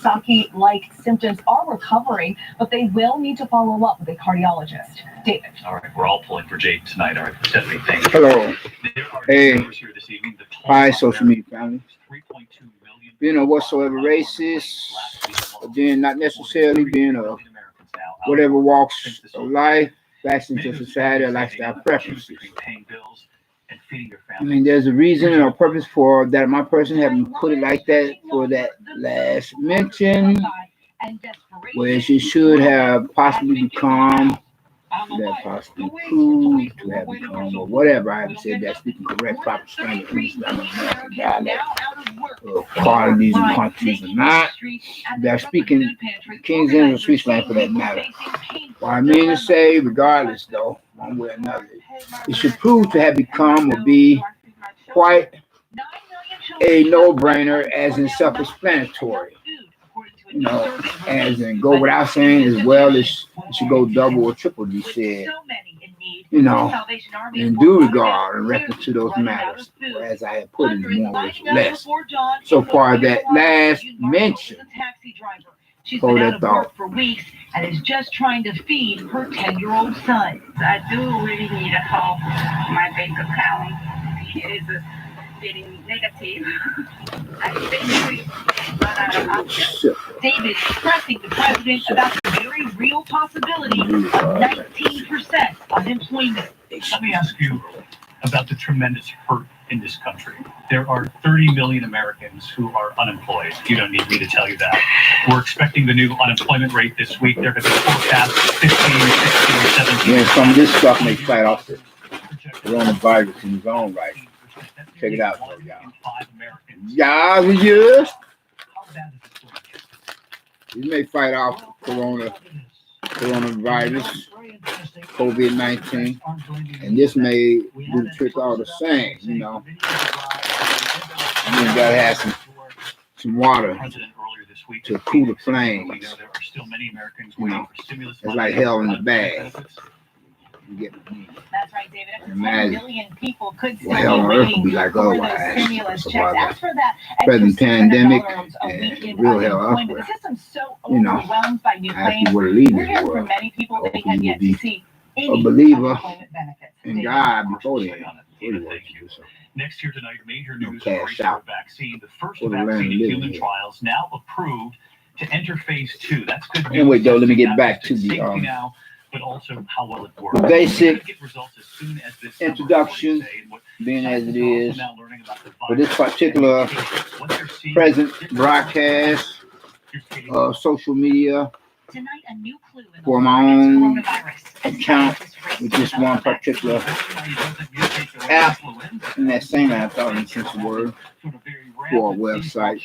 Kawasaki-like symptoms are recovering, but they will need to follow up with a cardiologist. David. All right, we're all pulling for Jade tonight. All right, Stephanie, thank you. Hello. Hey. Hi, social media family. Whatsoever racist, or being not necessarily being a whatever walks of life, fashion to society, or lifestyle preferences. I mean, there's a reason or purpose for that. My person having put it like that for that last mention, where she should have possibly become, that possibly proved to have become, or whatever. I haven't said that, speaking correct, proper standard, dialect, qualities and quantities or not. They're speaking King's English or Sweet slang for that matter. What I mean to say, regardless though, one way or another, it should prove to have become or be quite a no-brainer, as in self-explanatory. As in go without saying, as well as it should go double or triple, he said, in due regard and reference to those matters, as I have put in more words or less. So far, that last mention, She's been out of work for weeks and is just trying to feed her 10-year-old son. I do really need to help my bank account. It is getting negative. I basically run out of options. David pressing the president about the very real possibility of 19% unemployment. Let me ask you about the tremendous hurt in this country. There are 30 million Americans who are unemployed. You don't need me to tell you that. We're expecting the new unemployment rate this week. They're going to forecast 15, 16, 17. Yeah, some of this stuff may fight off the coronavirus in his own right. Check it out, though, y'all. Yes. You may fight off coronavirus, COVID-19, and this may do the trick all the same, You gotta have some water to cool the flames. It's like hell in the bag. That's right, David. Up to 10 million people could still hell on earth would be like otherwise. As for that present pandemic and real hell elsewhere. The system's so overwhelmed by new claims. We're hearing from many people that they have yet to see a believer in God before then. Next year tonight, major news stories for vaccine. The first vaccine in human trials now approved to enter phase 2. That's good news. Anyway, though, let me get back to the but also how well it works. Basic introduction, being as it is, for this particular present broadcast of social media, for my own account with this one particular app, and that same app, I don't sense the word, for a website.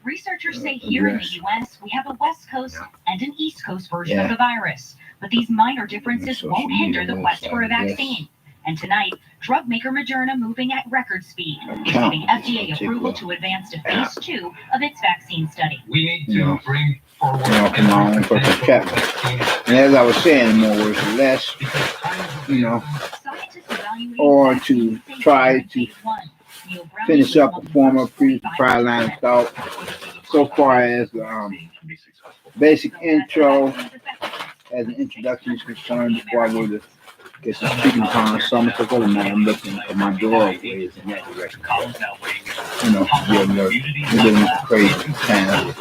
Researchers say here in the U.S., we have a West Coast and an East Coast version of the virus, but these minor differences won't hinder the quest for a vaccine. And tonight, drug maker Moderna moving at record speed, receiving FDA approval to advance to phase 2 of its vaccine study. We need to bring forward my own personal chapter. And as I was saying, more words or less, or to try to finish up a former prior line of thought, so far as basic intro, as an introduction is concerned, before I go to get some speaking upon some of the man, I'm looking at my doorways in that direction. We're living in crazy time with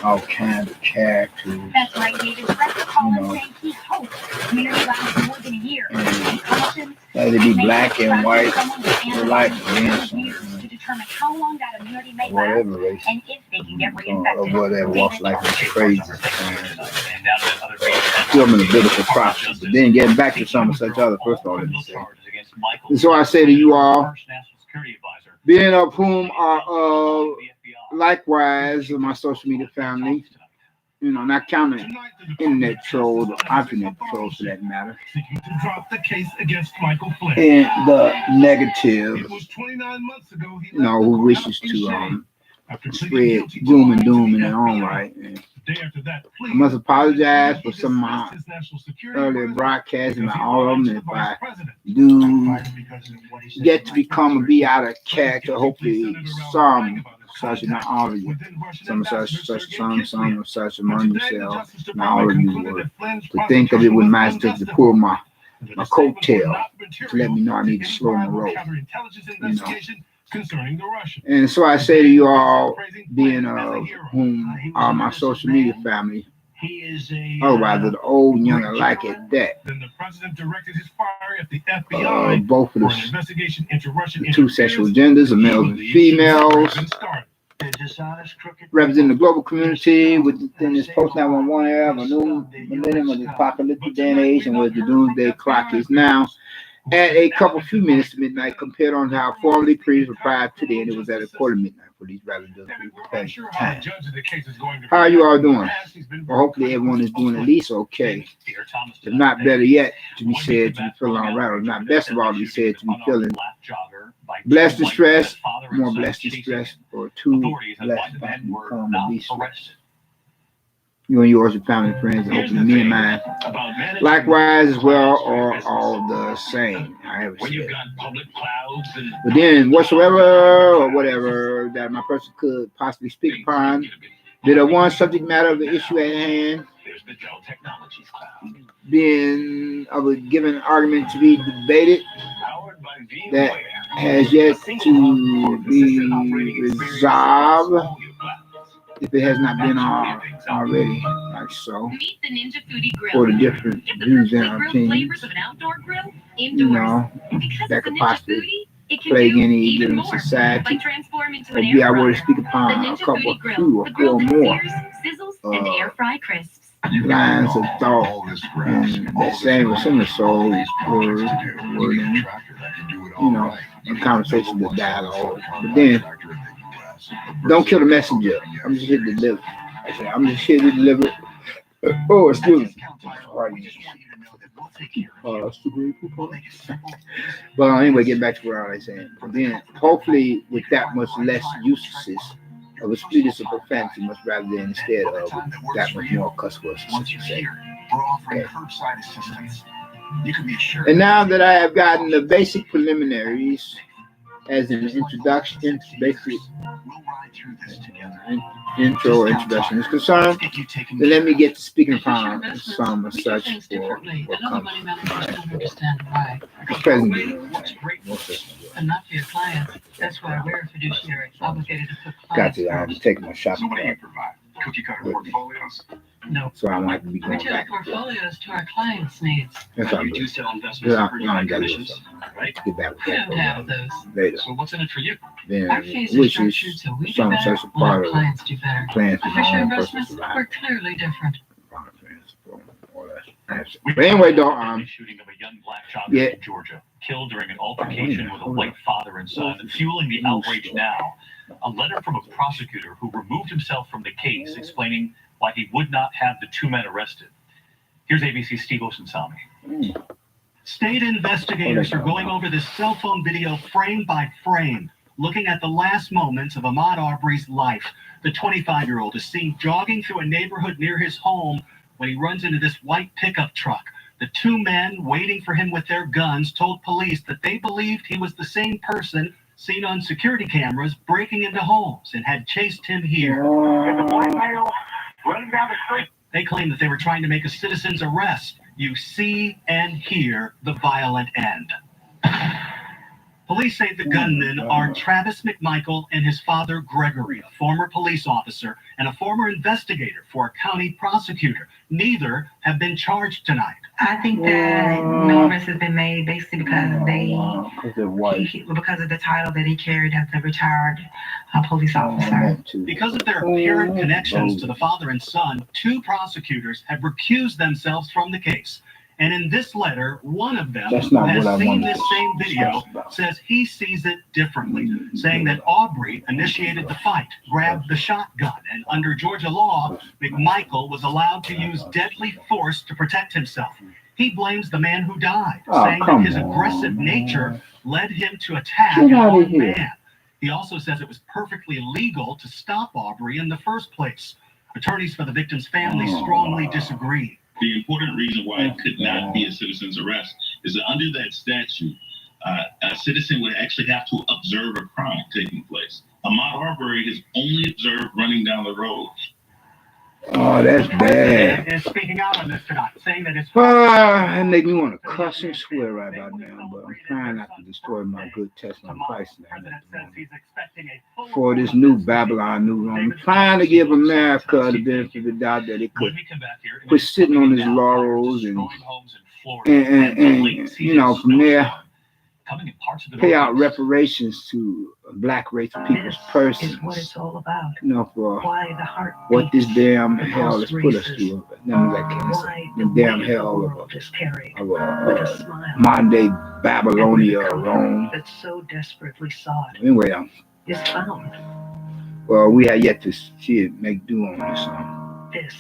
all kinds of characters. That's right, David. Saying he hopes community lasts more than a year. Let it be black and white, alike, to determine how long that immunity may last, and if they can get reinfected. Whatever walks like it's crazy. Still in the biblical process. But then getting back to some of such other, first of all, let me say. And so I say to you all, being of whom are likewise my social media family, not counting internet trolls or internet trolls for that matter, and the negative, who wishes to spread gloom and doom in their own right. And I must apologize for some of my earlier broadcasts and all of them. If I do get to become a be out of character, hopefully some such, and not all of you. Some of such, some of such among yourselves, not all of you were. To think of it with master to pull my coattail, to let me know I need to slow my roll. You know. And so I say to you all, being of whom are my social media family, or rather the old and young alike at that. Then the president directed his fire at the FBI both of for an investigation into Russian the two sexual genders, of males and females, representing the global community within this post-911 era, a new millennium of the apocalyptic day and age, and where the doomsday clock is now at a few minutes to midnight, compared on how formerly prez replied today, and it was at a quarter midnight for these rather times. How are you all doing? Well, hopefully everyone is doing at least okay. If not better yet, to be said to be feeling all right, or not best of all to be said to be feeling blessed and stressed, more blessed and stressed, or too blessed to become to be stressed. You and yours, your family and friends, and hopefully me and mine likewise as well, are all the same. I have said. But then whatsoever or whatever that my person could possibly speak upon, did a one subject matter of the issue at hand, being of a given argument to be debated, that has yet to be resolved, if it has not been already, like so, for the different views and opinions, you know, that could possibly plague any given society. Or be I were to speak upon a couple, two, or four more lines of thought and that same or similar soul word, you know, in conversation with dialogue. But then, don't kill the messenger. I'm just here to deliver. I'm just here to deliver. Oh, excuse me. But anyway, get back to what I was saying. But then, hopefully, with that much less usages of a sweetness of profanity, much rather than instead of that much more cuss words. Okay. And now that I have gotten the basic preliminaries as an introduction, basic intro or introduction is concerned, then let me get to speaking upon some of such for what comes present. And not for your clients. That's why we're a fiduciary, obligated to put Got clients to. I'm first. taking my shopping cart. Cookie cutter portfolios. No, So I might have to be we going tailor back. portfolios to our clients' needs. That's all You do good. sell investments Yeah, at pretty high I gotta do commissions, something. right? Get back with We that don't have those. later. So what's in it for you? Then, Our fees are which is structured so we do some better, such a while our part of clients do better. plans for Official my own investments, personal we're life. clearly different. But anyway, though, shooting of a young black jogger yeah. in Georgia, killed during an altercation with a white father and son, fueling the outrage now. A letter from a prosecutor who removed himself from the case, explaining why he would not have the two men arrested. Here's ABC's Steve Osunsami. State investigators are going over this cell phone video frame by frame, looking at the last moments of Ahmaud Arbery's life. The 25-year-old is seen jogging through a neighborhood near his home when he runs into this white pickup truck. The two men waiting for him with their guns told police that they believed he was the same person seen on security cameras breaking into homes and had chased him here. They claim that they were trying to make a citizen's arrest. You see and hear the violent end. Police say the gunmen are Travis McMichael and his father Gregory, a former police officer and a former investigator for a county prosecutor. Neither have been charged tonight. I think that no arrest has been made basically because because of the title that he carried as a retired police officer. Because of their apparent connections to the father and son, two prosecutors have recused themselves from the case. And in this letter, one of them, who has seen this same video, says he sees it differently, saying that Arbery initiated the fight, grabbed the shotgun, and under Georgia law, McMichael was allowed to use deadly force to protect himself. He blames the man who died, saying that his aggressive nature led him to attack an armed man. He also says it was perfectly legal to stop Arbery in the first place. Attorneys for the victim's family strongly disagree. The important reason why it could not be a citizen's arrest is that under that statute, a citizen would actually have to observe a crime taking place. Ahmaud Arbery is only observed running down the road. Oh, that's bad. president is speaking out on this tonight, saying that his That make me want to cuss and swear right about now, but I'm trying not to destroy my good testimony Christ now. president says he's expecting a full For this new Babylon, new Rome, I'm trying to give America the benefit of the doubt that it could When we come back here, quit sitting on his laurels and you know, from there, pay out reparations to black race people's person. Is what it's all about. You know, for Why the heart what this beats, damn the hell has pulse put us races, through. None of that kind of stuff. why The the damn weight of the hell world is carried of with a smile. modern day And where Babylonia, the comfort Rome. that's so desperately sought Anyway, is found. well, we have yet to see it make do on this. This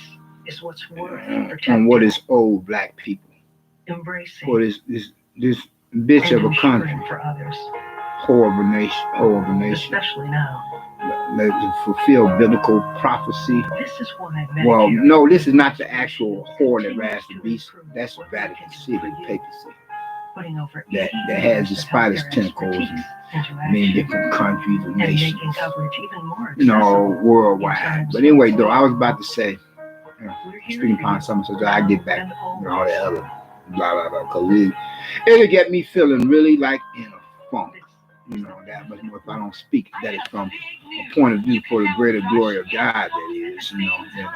is what's worth On protecting, what is owed black people. embracing, For this bitch and of a country. ensuring for others, Horrible nation. especially now. To fulfill biblical prophecy. This is why Well, Medicare no, this is not the actual whore that rides the beast. That's Vatican City, papacy. putting over That 80 has years the of spider's healthcare tentacles expertise into many action, different countries and and nations, making coverage even more you know, accessible. worldwide. But anyway, though, I was about to say, We're here speaking for upon you something, so I get back and with all that other blah blah blah, because it'll get me feeling really like in a funk. You know, that much more if I don't speak. That is from a point of view for the greater glory of God. That is, you know, then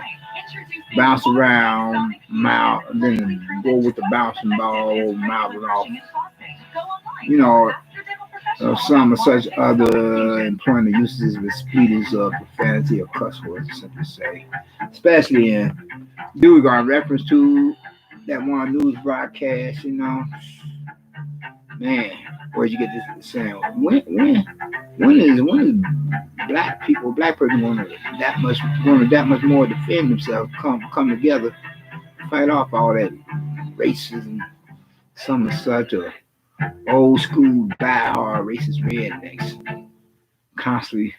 bounce around, mouth, then go with the bouncing ball, mouthing off. You know, some of such other employing the uses of the speeders of profanity or cuss words, to simply say, especially in due regard reference to that one news broadcast. You know, man. Where'd you get this saying? When is black person want that much more defend themselves, come together, fight off all that racism, some of such old school diehard racist rednecks, constantly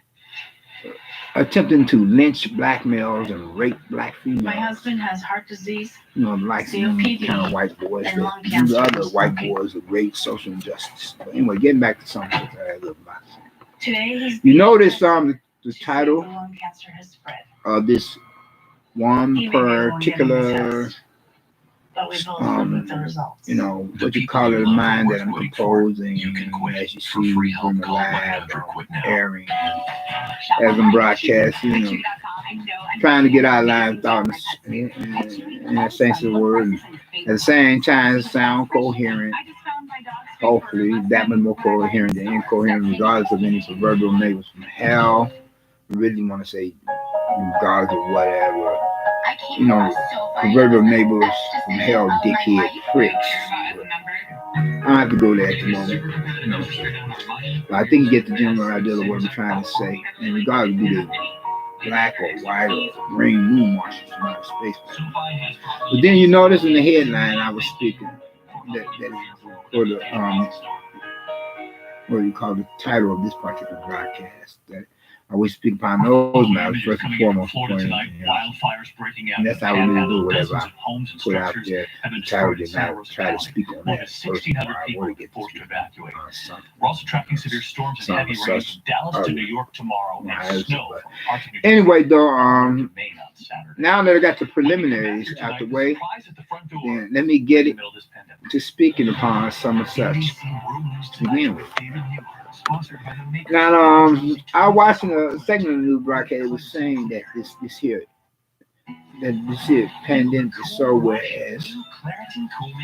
attempting to lynch black males and rape black females. My husband has heart disease, You know, like some COPD, kind of white boys and that lung do cancer the other and white smoking. boys with great social injustice. But anyway, getting back to something that I love about. Today he's You notice the to see if title the lung cancer has spread. of this one He may be the one getting particular, the test, but we both live with the results. you know, what you call it, mind that I'm composing, as you see, from the live airing, as I'm broadcasting, you know, trying to get our live thoughts in the sense of the word, and at the same time sound coherent, hopefully that much more coherent than incoherent, regardless of any proverbial neighbors from hell. I really want to say regardless of whatever, you know, proverbial neighbors from hell, dickhead pricks. I don't have to go there at the moment. You know. But I think you get the general idea of what I'm trying to say. And regardless of either black or white or green moon marshals from outer space. But then you notice in the headline I was speaking that for the what do you call the title of this particular broadcast, that I will speak upon those matters first and foremost. Wildfires breaking out. And that's how we really do whatever Dozens I of homes and put out structures there. have been The title destroyed in did Santa not Rosa try to Valley. speak on More that than first 1,600 before I people want were to get forced to to evacuate. something. We're also tracking severe storms and Some heavy rain such from Dallas to other New York tomorrow lives, and snow but from parts of New Jersey anyway, though, to Maine on Saturday. now that I got the When we come back preliminaries here out the tonight, way, surprise at the front door then let me in get the it middle of this pandemic. to speaking upon some of such. ABC World News To Tonight begin with with. David Muir, sponsored by the makers Now, of I was watching a segment of the news broadcast. It was saying that this here pandemic is so, whereas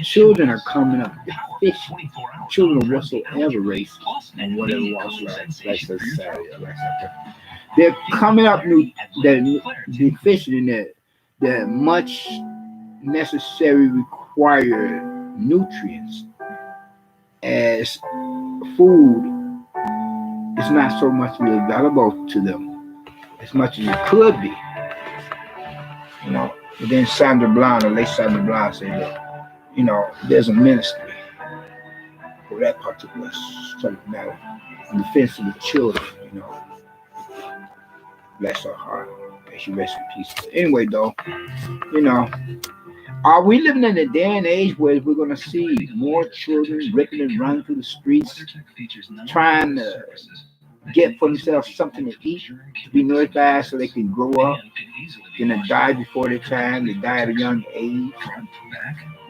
children are coming up deficient, children of whatsoever race and whatever walks of life, like society, like that. They're coming up deficient in that much necessary required nutrients as food is not so much available to them as much as it could be. You know, but then Sandra Bland, the late Sandra Bland, said that, you know, there's a ministry for that particular subject matter in defense of the children, you know. Bless her heart. May she rest in peace. But anyway, though, you know, are we living in a day and age where we're going to see more children ripping and running through the streets, trying to get for themselves something to eat, to be notified so they can grow up. Then they die before their time, they die at a young age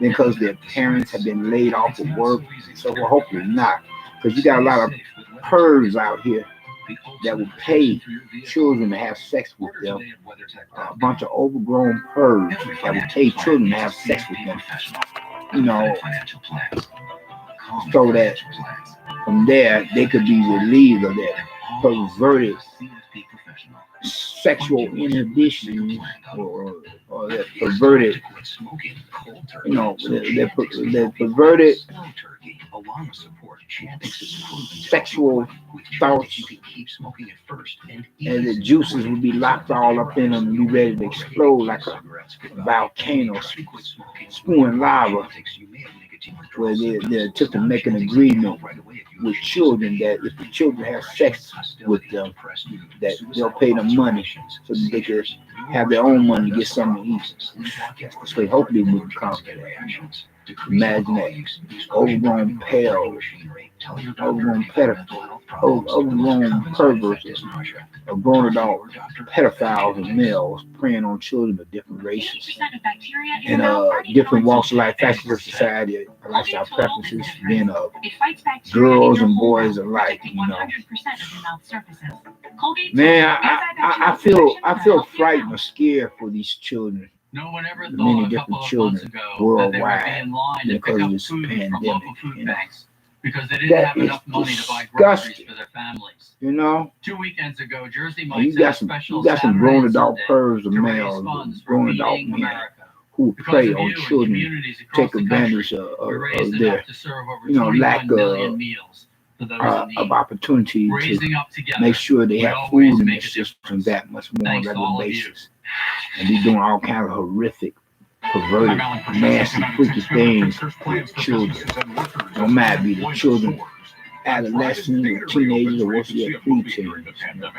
because their parents have been laid off of work. So well, hopefully not, because you got a lot of pervs out here that will pay children to have sex with them. A bunch of overgrown pervs that will pay children to have sex with them. You know, so that from there they could be relieved of that perverted sexual inhibition or that perverted, you know, the perverted sexual thoughts, and the juices would be locked all up in them and be ready to explode like a volcano spewing lava, where they took to make an agreement with children that if the children have sex with them, that they'll pay them money so that they could have their own money to get something to eat. So hopefully we can come to that. Imagine that. Overgrown perverts or grown adult pedophiles and males preying on children of different races and different walks of life, facets of society, lifestyle preferences, being girls and boys alike. You know, man, I feel frightened or scared for these children. No one ever Many thought a different couple of children months ago worldwide that they would be in line to because pick of up this food from pandemic, local food you know. banks because they didn't That have is enough money to buy groceries disgusting. for their families. You know, 2 weekends ago, Jersey and Mike's had a special Saturday grown and adult Sunday pervs or to raise males, funds for grown adult feeding men America. who Because prey of on you and children, communities across take the advantage country, we of raised their, enough to serve over you know, 21 lack million meals for those in need. of opportunity to Raising up together, make sure they we have always food in make their a system difference. that much more on a Thanks to regular all of you. basis, and be doing all kinds of horrific, perverted, nasty, freaky things with children. No matter be the children, adolescents, or teenagers, or worse yet, pre-teens.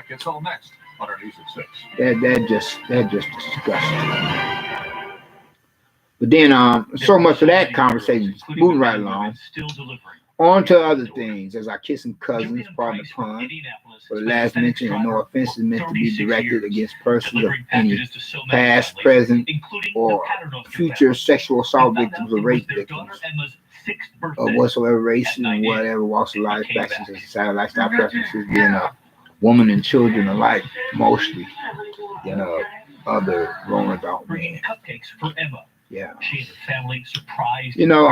It's all next on our News at 6. That just disgusting. But then, so much for that conversation. Moving right along. On to other things, as our kissing cousins, pardon the pun, for the last mention, and no offense is meant to be directed against persons of any past, present, or future sexual assault victims or rape victims of whatsoever race and whatever walks of life, factions of society, lifestyle preferences, being a woman and children alike, mostly, than other grown adult men. Cupcakes for Emma. Yeah. She and her family surprised. You know,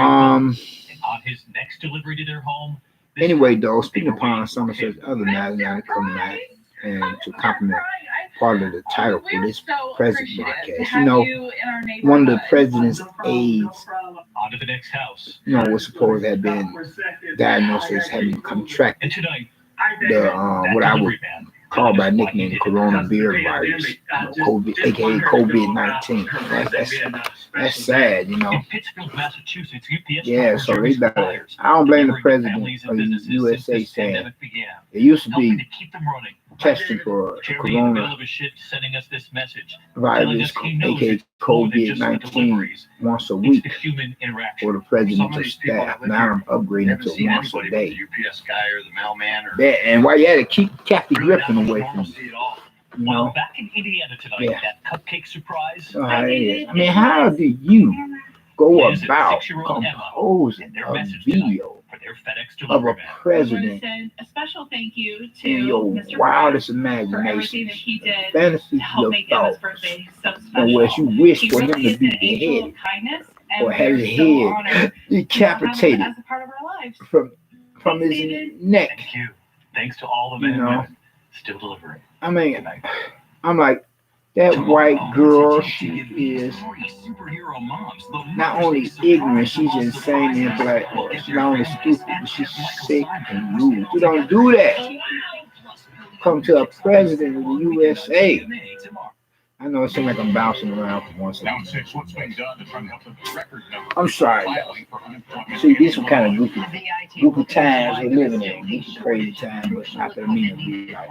on his next delivery to their home. Anyway, though, speaking upon some of such other matters that come back and to compliment part of the title for this present broadcast, you know, one of the president's aides, On to the next house. you know, was supposed to have been diagnosed as having contracted And tonight, the what I would delivery man. call by nickname Corona beard virus, you know, COVID, aka COVID-19. That's sad, you know. In Pittsfield, Massachusetts, UPS Yeah, told so they Jersey better. suppliers I don't blame the delivering to president families and of the businesses USA since this saying pandemic began, it used to helping be to keep them running. testing for Jeremy, in the middle Corona of his shift, sending us this message, telling virus, us he knows aka it's more than just the COVID-19, deliveries. once a It's week the human interaction. for the presidential staff. Now I'm upgrading to once a day. UPS guy or the mailman or That, and while you had to keep Kathy Really Griffin not away from you, normalcy at all. you Well, know. back in Indiana tonight, Yeah. that cupcake surprise. I mean, how do you go Liz and about 6-year-old Emma composing and their a message tonight video for their FedEx of delivery a man. I want to president send a special thank you to in your Mr. wildest for everything imagination, that he did fantasies to of help your make Emma's thoughts, birthday so and special. where you wish He for him really to is be an angel beheaded of kindness, or and have we're his so head honored to have him decapitated as a part of our lives. from his neck. Thank you. Thanks to all the men You and know. women still delivering. I mean, Good night. I'm like, that white girl, she is not only ignorant, she's insane and black. She's not only stupid, but she's sick and rude. You don't do that. Come to a president of the USA. I know it seems like I'm bouncing around for one Now second. 6, what's been done to try to help the record number I'm sorry, filing for unemployment. See, these are kind of goofy times we're living in. Goofy, crazy times, but not that I mean to be like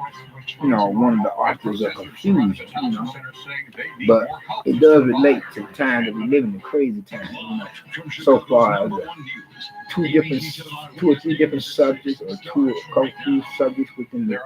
you know, one of the authors of confusion, you know. But it does relate to the time that we live in, the crazy time, you know. So far as two or three different subjects, or a few subjects within the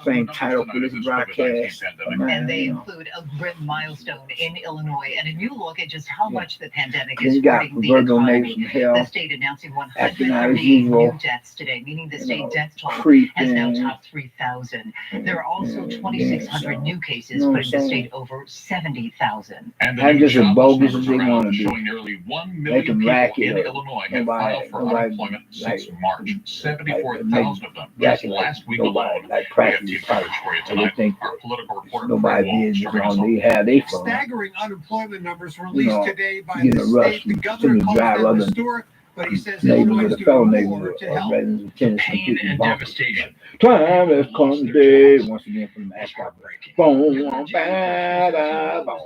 same title for this broadcast. And they include a grim milestone in Illinois and a new look at just how much the pandemic Then is you got hurting the Virgo neighbors economy. from hell, The state announcing acting out as 138 usual, new deaths today, meaning the you state know, death toll has creeping. now topped 3,000. There are also 2,600 so, new cases, you know what putting the I'm state over 70,000. I'm just as bogus as they want to be. Showing nearly 1 They million can people rack in it up. Illinois have filed for unemployment since March. 74,000 of them just last week alone. Like We have practice team coverage for you they tonight. think Our political reporter nobody Fred did Walsh as covering us long all. as they have they phone. Staggering unemployment numbers You released know, today by getting the a rush state. The from governor to calls drive them other historic, but he says neighbors Illinois with is a fellow doing neighbors more or to help. residents of Tennessee Pain completely and bonkers. devastation. Time has come today, once again from the Ask God. Boom, ba-da, boom,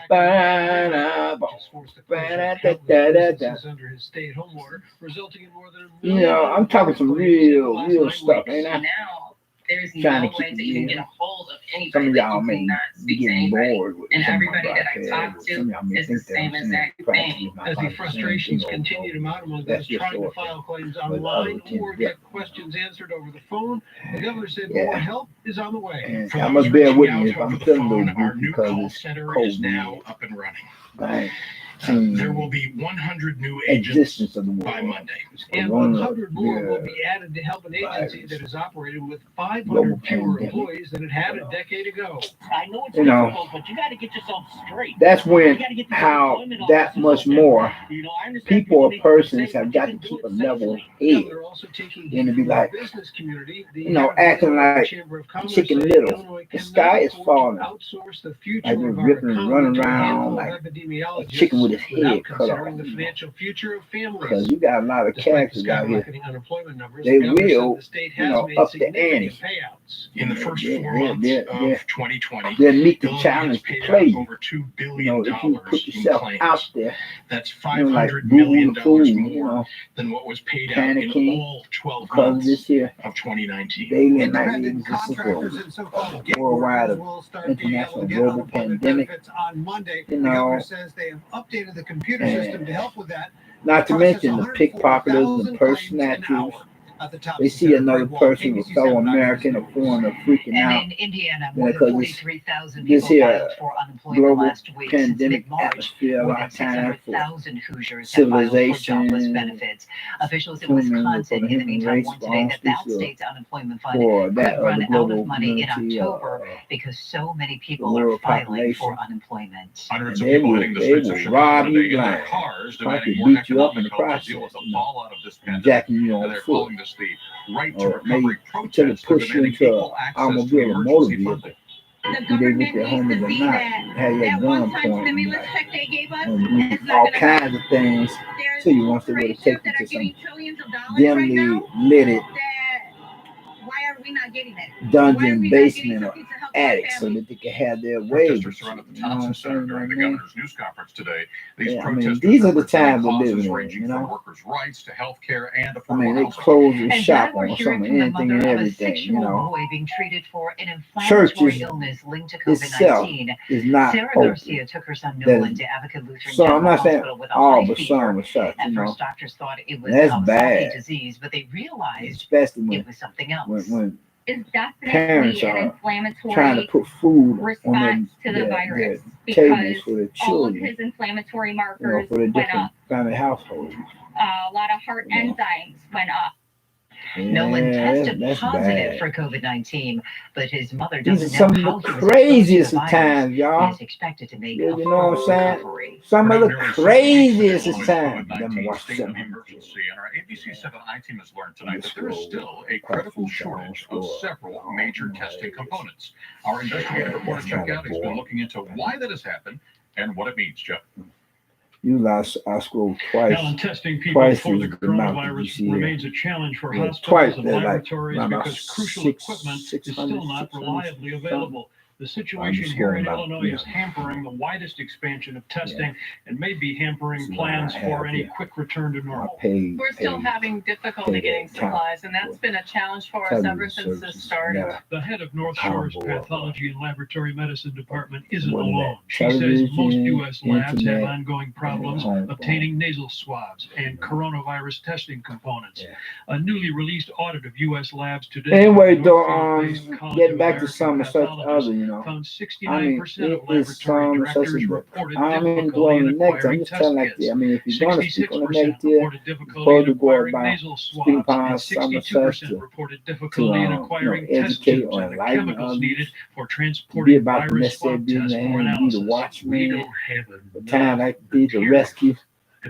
ba-da, boom, ba-da-da-da-da-da. Under his stay-at-home order, resulting in more than a You know, I'm talking some real stuff, ain't I? Now, there's Trying no to keep way it to even real. get a hold of Some anybody. of Like, y'all you may cannot be speak to getting anybody. bored with And some of my everybody that I broadcasts, talk but to some of y'all may is the think that same I'm saying exact practically thing. my As the body, frustrations same thing continue to over. mount among That's those just trying to so file claims other online tend or to get questions answered over the phone, the governor said Yeah. more help is on the way. And For I those must bear reaching with out me if over I'm the feeling a phone, little our goofy new because call it's center cold is in now here. up and running. Right? There will be 100 new agents Existence of the world. by Monday. And 100 more will be added to help an agency that is operating with 500 fewer employees than it had a decade ago. I know it's You know, difficult, but you got to get yourself straight. That's when You gotta get the how unemployment that offices much open. more You know, I understand people or need to persons say, have but got you to can keep do a it level safely. head. They're also taking And to be from the like, business community. The you know, head of the acting Illinois like Chamber of Commerce Chicken said Little. Illinois The cannot sky is afford to falling. outsource the future Like we're of our ripping and economy running to a around handful like of a epidemiologists chicken with his without head cut considering off. the financial future of families. Because you got a lot of Despite the characters out here. skyrocketing unemployment numbers, They the governor said will, the state you has know, made up the significant ante. payouts. In the first Yeah, 4 yeah, months yeah, of yeah. 2020, They'll meet the Illinois has challenge to paid play out you. over $2 You billion know, if you put in yourself claims. out there, That's you know, like $500 boo million the fool, you more know, than what was paid out in panicking all 12 because of months this here of 2019. daily and nightly Independent contractors and so-called gig worldwide workers will start being able international to get global unemployment pandemic. benefits on Monday. You The governor know, says they have updated the computer and system to help with that. not to Process mention the pickpocketers and the 140,000 purse claims an snatchers. hour. At the top They of see Sarah another Greenwald, person, a ABC fellow 7 American, or Eyewitness foreigner freaking And out in Indiana, more than because this 43,000 this people here filed for unemployment global last week. Since pandemic mid-March, atmosphere, a more lot than of time for 600,000 Hoosiers have filed for jobless civilization, benefits. Officials in human for Wisconsin, the in the human meantime, race, warned for today all that that species state's unemployment fund for that could of run the out global of money in community, October because so many the people are world filing population. for unemployment. Hundreds And of people hitting the streets of Chicago rob today you in their blind, cars probably demanding more beat you up in economic the help to deal with process, the you know, fallout of this pandemic. jacking you on They're foot, calling this the Right to or maybe Recovery until they protest for push you demanding into an equal access to automobile or motor emergency vehicle. funding. The Be they with government their needs homies to or see not, that have your that gun one-time pointed, stimulus like, check they gave us and do is not all gonna kinds of things There's till you want to take corporations you that are to some getting trillions of dollars right dimly now. lit That why are we not getting it? Why are dungeon we not getting basement or something to help our attic so families? that they can have their way. Protesters surrounded the You know what I'm Thompson Center saying? during the Man? governor's news conference today. These Yeah, I mean, protesters these are the representing times we're causes living in, ranging you from know? workers' rights to health care and I affordable mean, they housing. close the And shop now we're on hearing some of from the anything mother and of a everything, you 6-year-old know? boy being treated for an inflammatory Churches illness linked to itself COVID-19. is not Sarah open. Garcia took her son That Nolan is- to Advocate Lutheran So I'm General not saying Hospital with a all, high but some fever. are such, you At know? first, doctors thought it was That's Kawasaki bad. disease, but they realized Especially when, it was something else. when Is parents definitely an are inflammatory trying to put food on response their, to the their virus tables because for their all of children, his inflammatory you know, markers for the went different up. family households. A lot of heart You know. enzymes went up. Nolan Yeah, tested that's positive bad. for COVID-19, but his mother These are doesn't some know of how the he was exposed to craziest the of virus. times, He y'all. is expected to make You a know what I'm full saying? recovery. Some We're of now the nearly 6 weeks into craziest of Illinois' times. Them COVID-19 watch state of 700. emergency, and our ABC 7i team has learned tonight that there is Scroll still a past critical these down, shortage of scroll several down, major nice. testing components. Our investigative reporter That's Jeff not a Gowdy's been boy. looking into why that has happened and what it means, Jeff. You lost, I scrolled twice. Now, testing people Twice for the is the amount that you coronavirus see here. remains a challenge for Yeah, hospitals twice, and they're like laboratories around about because crucial 600, equipment is still not 600 reliably something. available. The situation here in Illinois is hampering the widest expansion of testing and may be hampering plans for any quick return to normal. We're still having difficulty getting supplies, and that's been a challenge for us ever since this started. The head of North Shore's Pathology and Laboratory Medicine Department isn't alone. She says most U.S. labs have ongoing problems obtaining nasal swabs and coronavirus testing components. A newly released audit of U.S. labs today. Anyway, though, getting back to some such other, you know, found 69% I mean, of it is laboratory some such directors a reported I'm in difficulty going in the next. I'm acquiring just test telling like kits. that. I mean, if you're going to speak on the 66% next year, reported difficulty supposed in to go acquiring about nasal speaking swabs, upon and some 62% reported difficulty in acquiring test educate tubes or and the enlighten chemicals others, needed for be transporting about the virus necessary swab business tests for and be the analysis. watchman. The time like this to rescue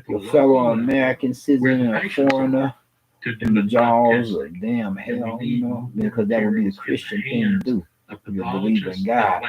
your fellow American citizen or foreigner in the jaws of damn hell, you know, because that would be the Christian thing to do. You believe in God.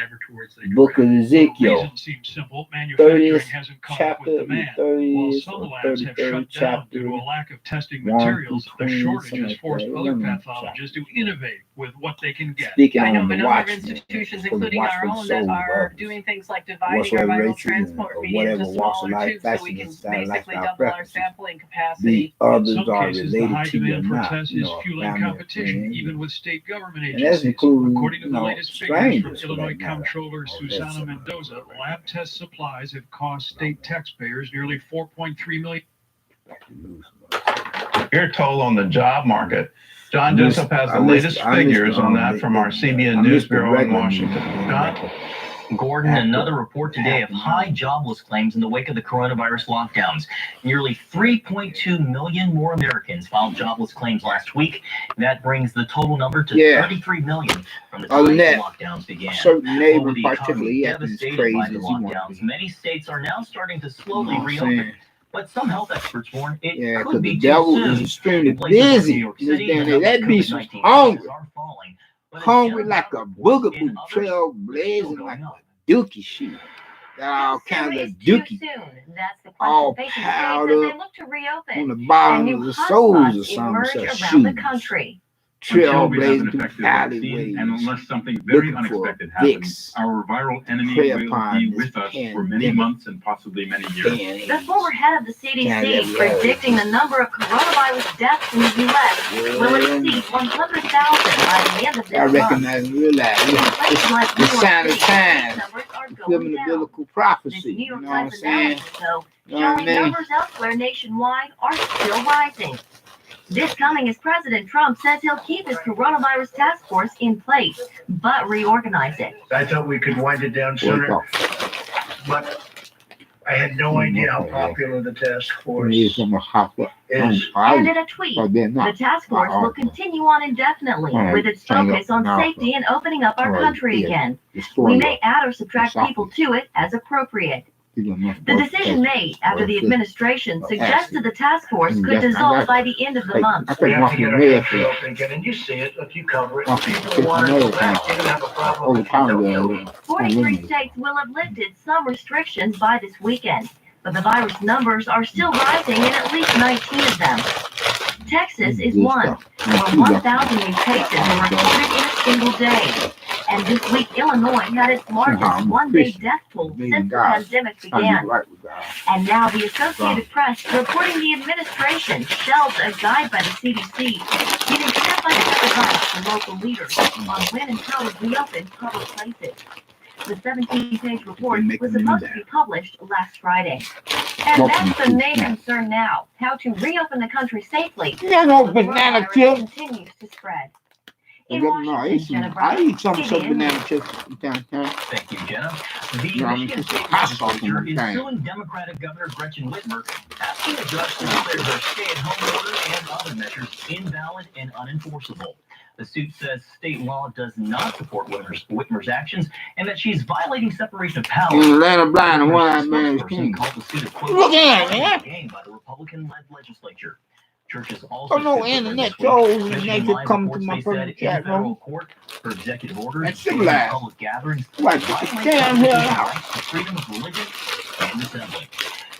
Book of Ezekiel, 30th chapter, the 30th or 33rd chapter, due to a lack of testing 1 materials. through The 20, shortage something has like forced that. other pathologists to innovate with what they can get. Speaking I know on of the a number of watchman, institutions, for the including our watchman own, that soul are of doing things like dividing our whatsoever vital races transport or media whatever into walks of smaller life, tubes so we fashion, can style, basically lifestyle double our preferences. sampling The capacity. others In some are cases, the related high to you or demand for not, tests you is know, fueling family or competition, friends. even with state government And that's agencies. including, According to you the know, latest figures from strangers for Illinois that matter. Comptroller Oh, Susana that's Mendoza, lab test supplies have cost state taxpayers nearly $4.3 million. Your toll on the job market. John Jessup has the latest figures on that from our CBN News Bureau in Washington. John? Gordon, another report today of high jobless claims in the wake of the coronavirus lockdowns. Nearly 3.2 million more Americans filed jobless claims last week. That brings the total number to 33 million from the time the lockdowns began. Certain neighbor, With the particularly, economy devastated by the lockdowns, many states are now starting to slowly reopen. But some health experts warn it could be the devil too soon. is extremely In places like busy New York in this City, day and the age. That numbers of beast was COVID-19 hungry. cases are falling. But as Hungry Jenna like a Brown reports, boogaboo, in others, trail they're blazing still like going a up. dookie shoot. All kinds of dookie. That's the All question facing piled states as they up look to reopen. on the bottom And of new the soles or hotspots something. emerge Such around the shoes. country. Trail Until we have an blazing through effective vaccine, alleyways. and unless something very looking for unexpected happens, Vicks. our viral enemy Prey will upon be this with us for many pandemic. months and possibly many years. The former head of the CDC predicting the number of coronavirus deaths in the U.S. will exceed 100,000 by the end of this I month. recognize and realize In places like New the York sign of City, times, these numbers are going fulfilling the down. biblical This prophecy. New You York know what I'm Times saying? analysis, though, You know what I showing mean? numbers elsewhere nationwide are still rising. This coming as President Trump says he'll keep his coronavirus task force in place, but reorganize it. I thought we could wind it down sooner, but I had no idea how popular the task force is. And in a tweet, the task force will continue on indefinitely with its focus on safety and opening up our country again. We may add or subtract people to it as appropriate. The decision made after the administration suggested the task force could dissolve by the end of the month. We have to get our country open again, and you see it. Look, you cover it. People who want to go back, they're gonna have a problem if you don't do it. 43 states will have lifted some restrictions by this weekend, but the virus numbers are still rising in at least 19 of them. Texas is one, where 1,000 new cases were recorded in a single day. And this week, Illinois had its largest one-day death toll since the pandemic began. And now the Associated Press reporting the administration shelved a guide by the CDC, giving step-by-step advice to local leaders on when and how to reopen public places. The 17-page report was supposed to be published last Friday. And that's the main concern now, how to reopen the country safely. Banana chips. Continues to spread. I eat some banana chips downtown. Thank you, Jenna. The Michigan State Legislature is suing Democratic Governor Gretchen Whitmer, asking a judge to declare their stay-at-home order and other measures invalid and unenforceable. The suit says state law does not support Whitmer's actions and that she's violating separation of powers. In Atlanta blind and one-eyed man is king. Called the suit a quote, Look at it, man. game by the Republican-led legislature. Churches also Oh no, internet trolls and they could come to my personal chat room. Court for executive orders That's civilized. public gatherings. Like, damn hell out. Freedom of religion and assembly.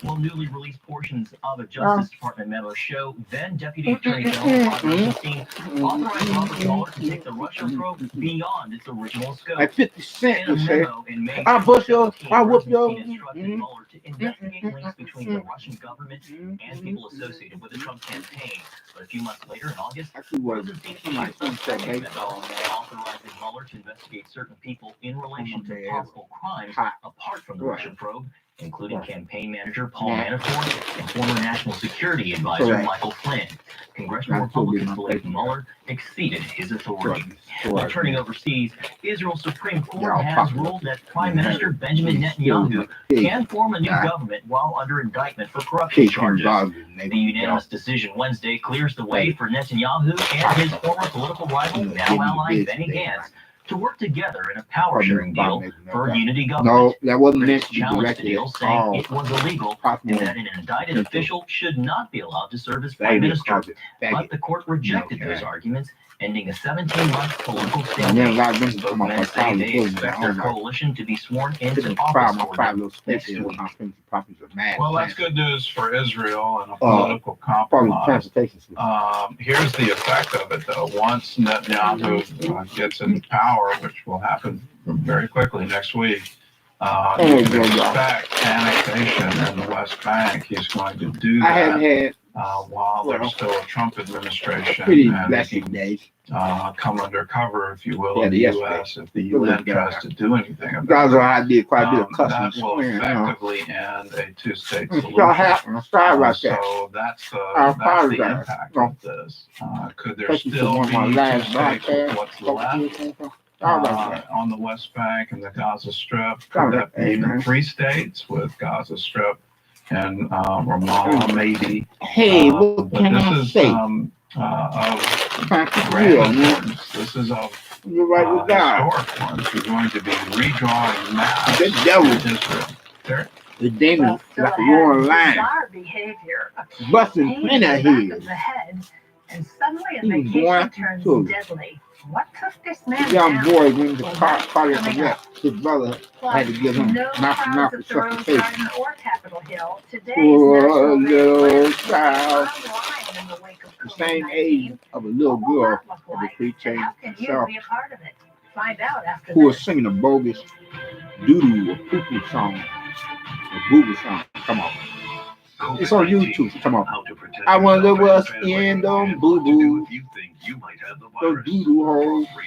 Well, newly released portions of a Justice Department memo show then Deputy Attorney General Rod Rosenstein authorized Robert Mueller to take the Russia probe beyond its original scope. Like 50 Cent In a would say, memo in May I'll bust your, 2017, I'll whoop your. Rosenstein instructed Mueller to investigate links between the Russian government and people associated with the Trump campaign. But a few months later, in August, Rosenstein issued a second memo authorizing Mueller to investigate certain people in relation to possible crimes apart from the Russian probe, including campaign manager Paul Manafort and former National Security Advisor Michael Flynn. Congressional Republicans believe Mueller exceeded his authority. While turning overseas, Israel's Supreme Court has ruled that Prime Minister Benjamin Netanyahu can form a new government while under indictment for corruption charges. The unanimous decision Wednesday clears the way for Netanyahu and his former political rival, now ally Benny Gantz, to work together in a power-sharing deal for unity government. No, that wasn't meant Critics to be challenged the directed deal, at saying all. it was illegal and that an indicted official should not be allowed to serve as prime minister. But the court rejected those arguments, ending a 17-month political stalemate. Both men say they expect their coalition to be sworn into office for them next week. Well, that's good news for Israel and a political compromise. Here's the effect of it, though. Once Netanyahu gets into power, which will happen very quickly next week, you can expect annexation in the West Bank. He's going to do that while there's still a Trump administration. Pretty and blessed days. Come under cover, if you will, of the U.S. if the UN tries to do anything about Guys, I did quite a bit of cussing. that will effectively end a two-state solution. I'm sorry about that. So that's the impact of this. Could there still be two states with what's left on the West Bank and the Gaza Strip? Could that be even 3 states with Gaza Strip and Ramallah, maybe? Hey, what can I say? Of great importance. This is of historic ones. You're going to be redrawing maps in Israel. The demon like a roaring lion, busting plenty of heads. And suddenly a He was vacation born turns too. deadly. What took this man Young down? boy went to cardiac arrest. His brother had to give him No mouth trials at the Rose suffocation. Garden or Capitol Hill. Today's Poor National Day little was child, online in the wake of the same COVID-19. age of a little What will girl that look of the like? free And change how can you herself, be a part of it? Find out after who was this. singing a bogus doo-doo or poo-poo song, a boo-boo song. Come on. It's on YouTube. Come on. I wonder what's in them boo-boo. Those doo-doo holes. Those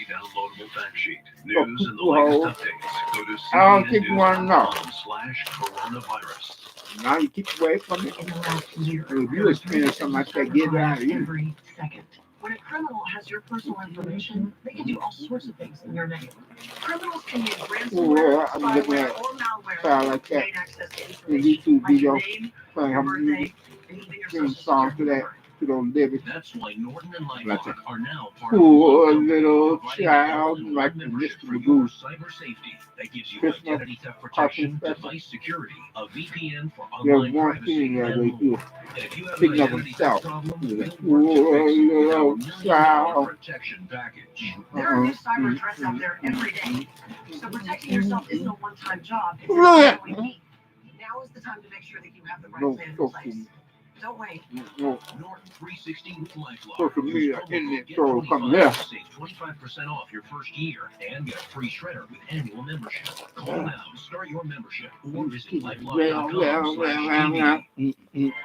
poo-poo holes. I don't think you want to know. Now you keep away from it. In the last year, If you experience something like that, get out of here. every second. When a criminal has your personal information, they can do all sorts of things in your name. Criminals can use Well, ransomware, I'm looking spyware, at or malware child like to that. gain access to The information YouTube like your video name, playing your her birthday, music, and even your singing social songs to security that, number. to those lyrics. That's why Norton and Like Lifelock that. are now part of Poor the little providing child, all-in-one like the membership Mr. for your Magoo. cyber safety that gives you Christmas identity theft protection, cartoon device security, a VPN for There's online one privacy, thing that and they more. do. And if you have an Picking up identity himself. theft problem, He's we'll like, work to poor fix it with our little $1 million child. protection package. There are new cyber threats out there every day. So protecting yourself isn't a one-time job. It's Look an at- ongoing need. Now is the time to make sure that you have the right No, plan in so place. Don't wait. no, Norton 360 with LifeLock. social media, Use promo internet code troll GET25 come here. to save 25% off your first year and get a free shredder with annual membership. Call now to start your membership or visit lifelock.com/TV.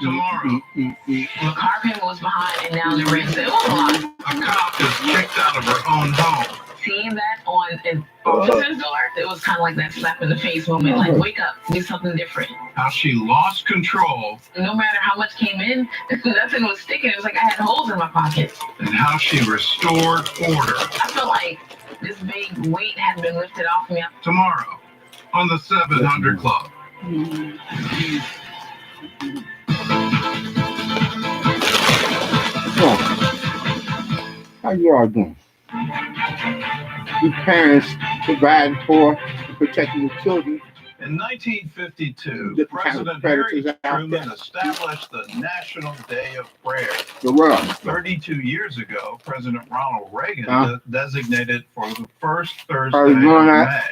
Tomorrow, The car payment was behind and now the rent. It was a lot. a cop is kicked out of her own home. Seeing that on an officer's door, it was kind of like that slap in the face moment. Like, wake up, do something different. How she lost control No matter how much came in, nothing was sticking. It was like I had holes in my pockets. and how she restored order. I felt like this big weight had been lifted off me. Tomorrow on the 700 Club. So, how you all doing? You parents providing for and protecting your children. In 1952, Different kind of President Harry predators out Truman there. established the National Day of Prayer. The world. 32 years ago, President Ronald Reagan designated for the first Thursday Are you of doing that?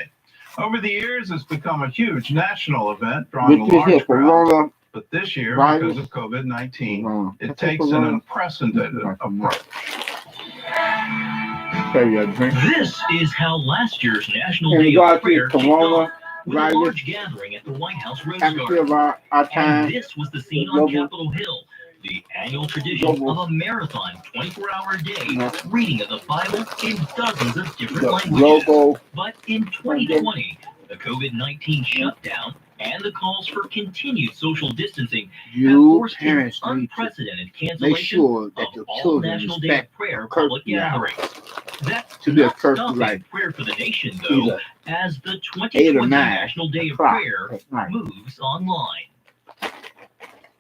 May. Over the years, it's become a huge national event, drawing a This is here, large crowd. Corona But this year, Virus. because of COVID-19, it takes an unprecedented approach. This is how last year's National In Day regard of to the Prayer kicked corona off with a virus, large gathering at the White House Rose atmosphere Garden. of our time, And this was the scene the on global- Capitol Hill, the annual tradition global- of a marathon 24-hour day No. reading of the Bible in dozens of different the languages. local But in 2020, the COVID-19 shutdown and the calls for continued social distancing have you forced an parents need to unprecedented make cancellation sure that of your all children National Day respect of Prayer curfew public gatherings. That's to be a not curfew stopping like prayer for the nation, either though, as the 8 2020 or 9 National Day of o'clock Prayer at night. moves online.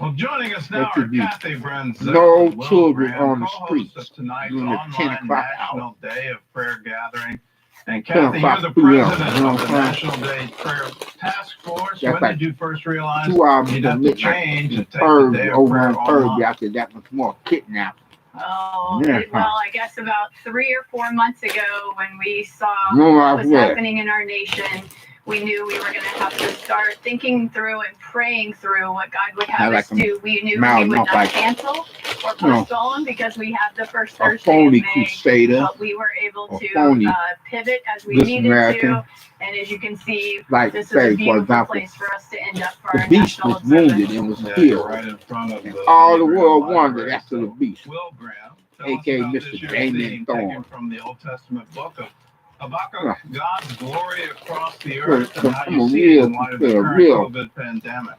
Well, joining us There now should are be Kathy Brenzel, no and Will children Graham, on the co-hosts streets of tonight's during the 10 online o'clock National Day of Prayer gathering. And 10 Kathy, you're o'clock the p.m., president you know of what the I'm saying? National Day Prayer Task Force. That's When like did you first realize 2 hours you'd until have to midnight. change and take the Pervs Day of over Prayer on Pervs online? after that much more kidnap. Oh, Yeah. well, I guess about 3 or 4 months ago when we saw No, what was yeah. happening in our nation, we knew we were going to have to start thinking through and praying through what God would have I us like do. We knew mouth we would not not like- cancel or you know, postpone because we have the first A Thursday phony of May. crusader, But we were able a to phony pivot as we this needed American, to. And as you can see, like this is say a for beautiful example, place for us to end up for the our beast national was wounded observance. and was Yeah, you're killed. right in front of the All the Graham world Library. wondered after the So, beast, Will Graham, tell us aka about Mr. this year's Damien theme Thorne. taken from the Old Testament book of Habakkuk, Yeah. God's glory across the So, earth, and how I'm you a see it real, in light of the current real, COVID pandemic.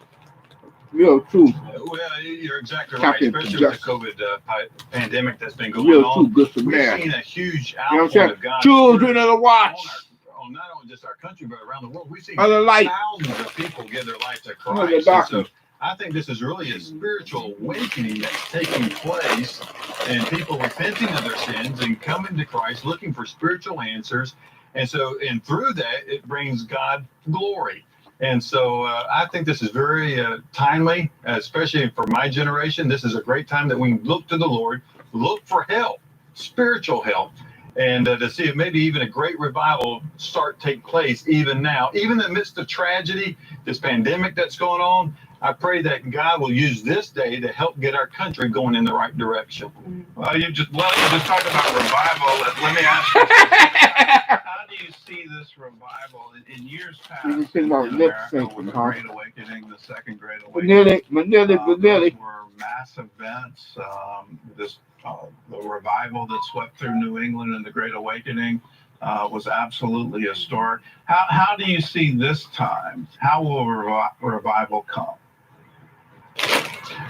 real true, Well, you're exactly right, champion for especially with justice, the COVID pandemic that's been going real true on. good We've Samaritan. seen a huge You know what I'm outpouring saying? of God's Children Spirit of the watch, on not only just our country, but around the world. We've seen of the light, thousands of people give their life to of the Christ. And darkness. so I think this is really a spiritual awakening that's taking place, and people repenting of their sins and coming to Christ, looking for spiritual answers. And through that, it brings God glory. And so I think this is very timely, especially for my generation. This is a great time that we can look to the Lord, look for help, spiritual help, and to see if maybe even a great revival take place even now, even in the midst of tragedy, this pandemic that's going on. I pray that God will use this day to help get our country going in the right direction. Well, you just talked about revival. Let me ask you, how do you see this revival in years past You in think about lip America syncing, with the huh? Great Awakening, the Second Great Awakening? Manili. Those were mass events. The revival that swept through New England in the Great Awakening was absolutely historic. How do you see this time? How will revival come?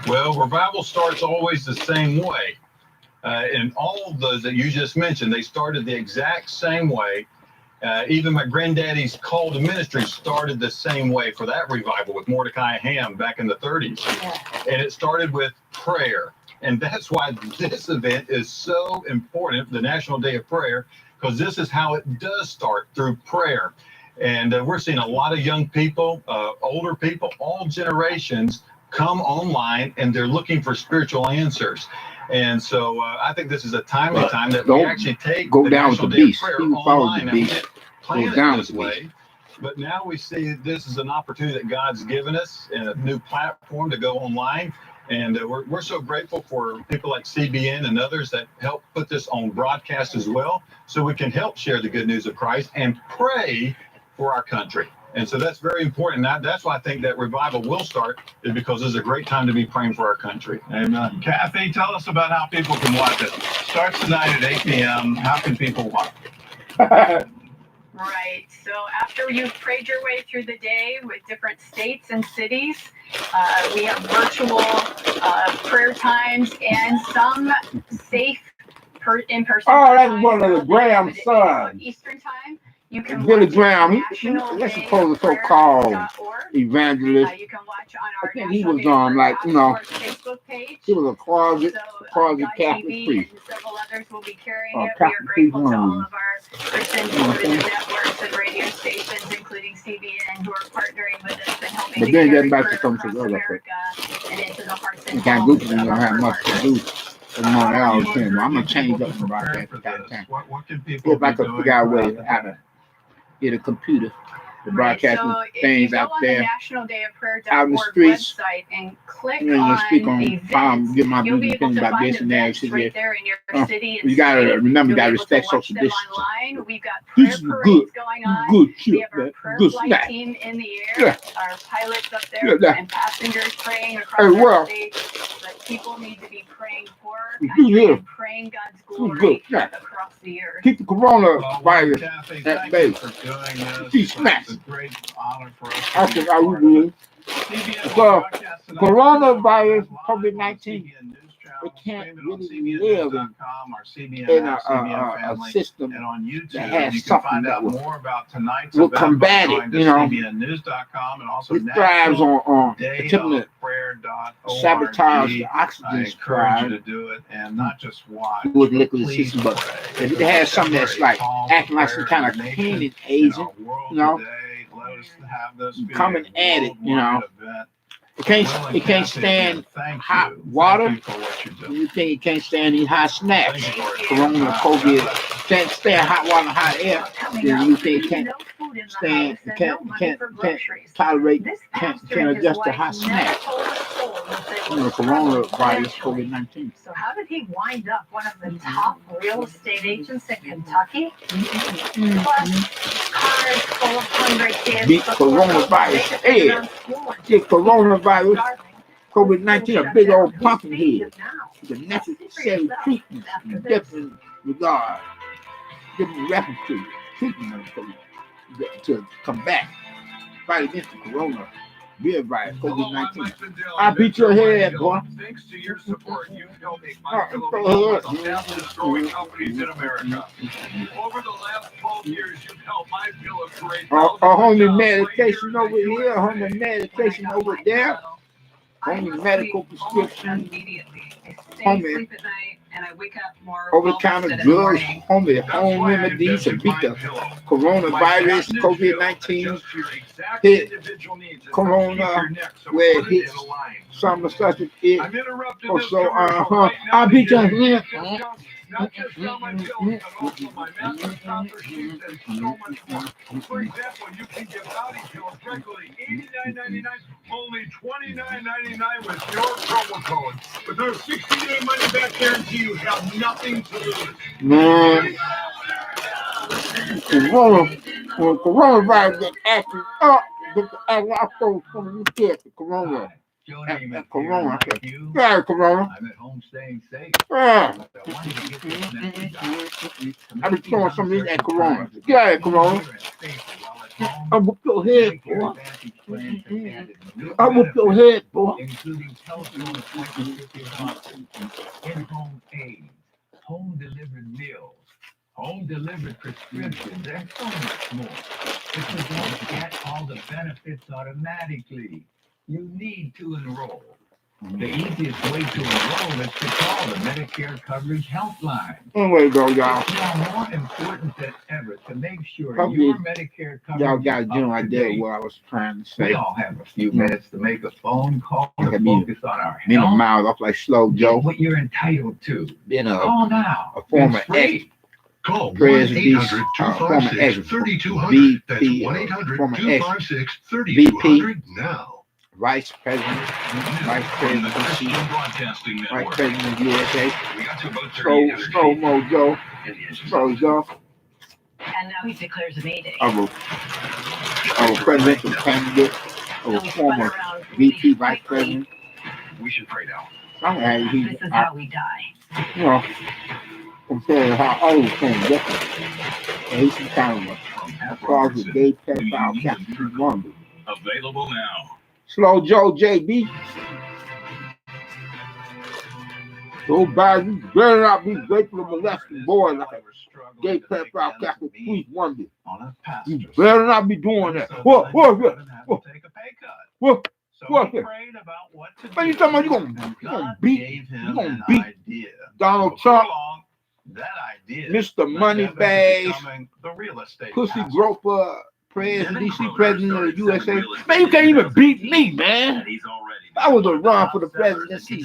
Well, revival starts always the same way. And all of those that you just mentioned, they started the exact same way. Even my granddaddy's call to ministry started the same way for that revival with Mordecai Ham back in the 30s. And it started with prayer. And that's why this event is so important, the National Day of Prayer, because this is how it does start, through prayer. And we're seeing a lot of young people, older people, all generations come online, and they're looking for spiritual answers. And so I think this is a timely time that we actually take go the down with National the Day of beast. Prayer He who follows online. the And we beast didn't goes plan down it with this the beast. way, but now we see this is an opportunity that God's given us and a new platform to go online. And we're so grateful for people like CBN and others that help put this on broadcast as well, so we can help share the good news of Christ and pray for our country. And so that's very important. That's why I think that revival will start, is because this is a great time to be praying for our country. Amen. Kathy, tell us about how people can watch it. Starts tonight at 8 p.m. How can people watch? Right. So after you've prayed your way through the day with different states and cities, we have virtual prayer times and some safe in-person. Oh, that's one of the Graham sons. Eastern time. You can Billy watch Graham, National let's Day suppose a of Prayer so-called .org. evangelist. You can watch on I our think he National was Day of on, Prayer like, you know, Facebook page. he was a closet God Catholic TV priest. and several others will be carrying Oh, it. We are Catholic grateful priest, to all of our Christian television networks and radio stations, including CBN, who are partnering with us and helping But to then carry get back to prayer some across of the other America and into the hearts and You can't homes do it. You of don't our have much to do. I'm gonna change up about that. What can people If I be could doing figure out a way throughout to the have day? to get a computer the broadcasting So if you things go out on the there. National Day of Prayer Out in the .org streets. website and click You know, speak on on events, get my you'll be opinion able to about find this and that. events right there in your city and You gotta state. remember, you You'll gotta be able to respect watch social them distance. online. We've got This prayer is parades going on. good We shit, have our man. prayer Good flight snack. team in the air. Yeah. Our pilots up Yeah, there yeah. and passengers praying Hey, across our well. state that people need to be praying for Good, country yeah. and praying God's Good, glory yeah. across the earth. Keep the coronavirus Kathy, at thank bay. you for doing this. These snacks. It's a great honor for us. I to think be I part would of it. do. CBS Well, broadcast tonight. coronavirus, Live COVID-19, on the CBN News channel, it can't streaming on really live CBNnews.com, our CBN in app, CBN a family, system and on YouTube. that has You can something find that out will more about tonight's will event combat by it, going to you know. CBNnews.com and also It thrives on attempting to dayofprayer.org. sabotage the I oxygen encourage supply you to do it and not just watch. with liquid Please system, but pray. if it has something that's like acting like some kind of cleaning agent, you know, coming at it, you know. It can't stand hot water. You think it can't stand these hot snaps? Corona, COVID, can't stand hot water and hot air. Then you think it can't stand, can't tolerate, can't adjust to hot snaps. You know, coronavirus, COVID-19. So how did he wind up one of the top real estate agents in Kentucky? Plus, cars full of hungry kids. Beat coronavirus. Hey, get coronavirus, COVID-19, a big old pumpkin head. The necessary treatment, different regard, different respiratory treatment to combat, fight against the corona virus, COVID-19. I beat your head, boy. Thanks to your support, you've helped make my pillow one of the fastest growing companies in America. Over the last 12 years, you've helped my pillow create homie medication over here, homie medication over there, homie medical prescription, homie over-the-counter drugs, homie home remedies to beat the coronavirus, COVID-19 hit corona where it hits some of such as it. Also, I beat your head. Not just on my pillows, but also my mattress topper sheets and so much more. For example, you can get body pillows regularly $89.99, only $29.99 with your promo code. With our 60-day money-back guarantee, you have nothing to lose. Man, coronavirus get acting up. Get the act out from you get the corona. Corona. Yeah, corona. I'm at home staying safe. Yeah. I've been throwing some of these at corona. Yeah, corona. I'm with your head, boy. I'm with your head, boy. Including telephone appointments if you want, in-home aids, home delivered meals, home delivered prescriptions, and so much more. If you don't get all the benefits automatically, you need to enroll. The easiest way to enroll is to call the Medicare Coverage Helpline. There we go, y'all. It's now more important than ever to make sure Probably your Medicare coverage y'all got a general is up to idea of date. what I was trying to say. We all have a few minutes to make a phone call to Look at me. focus on our Me and health. my mouth off like slow Joe. Get what you're entitled to. Being Call now. a former It's free. Call Prez 1-800-256-3200. That's 1-800-256-3200 now. Vice President, Vice From the President, Christian Broadcasting Vice Network. President of USA. We got to about 30 Slow Mojo, Slow Joe, And now he declares a May Day. of a presidential candidate, of a former VP Vice President. We should pray now. Somehow This is how we die. you know, compared to how old things different. And he's kind of a cause of gay pedophile Captain Wonder. Available now. Slow Joe JB. Joe Biden, you better not be raping a molesting boy like a gay pedophile Captain Wonder. You better not be doing that. What? Man, you talking about you gonna beat Donald Trump, Mr. Moneybags, Pussy Groper, Prez, DC President of the USA. Man, you can't even beat me, man. I was a run for the presidency.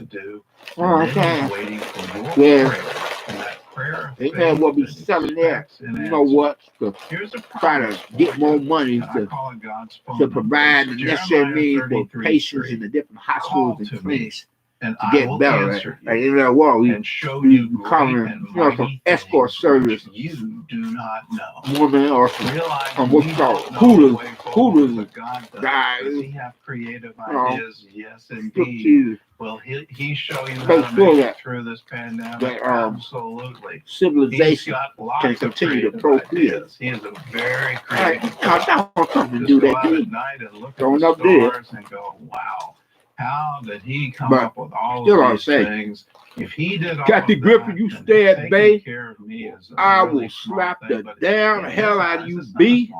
to do. Oh, And then okay. he's waiting for your Yeah. prayer. And that prayer. They may well be selling there. You know what? To try to get more money to provide the necessary means for patients in the different hospitals and clinics and to get better. Right? Like in that world, we covering, some escort service. You do not know. Women or from what's called Hooters guys. He have creative ideas, yes indeed. Will he show you how to make it through this pandemic? Absolutely. Civilization can continue to procreate. He is a very creative guy. I want something to do that. At night and look at the stars and go, wow. How did he come up with all of these things? If he did all Kathy Griffin, you stay at bay, I will slap the damn hell out of you, B.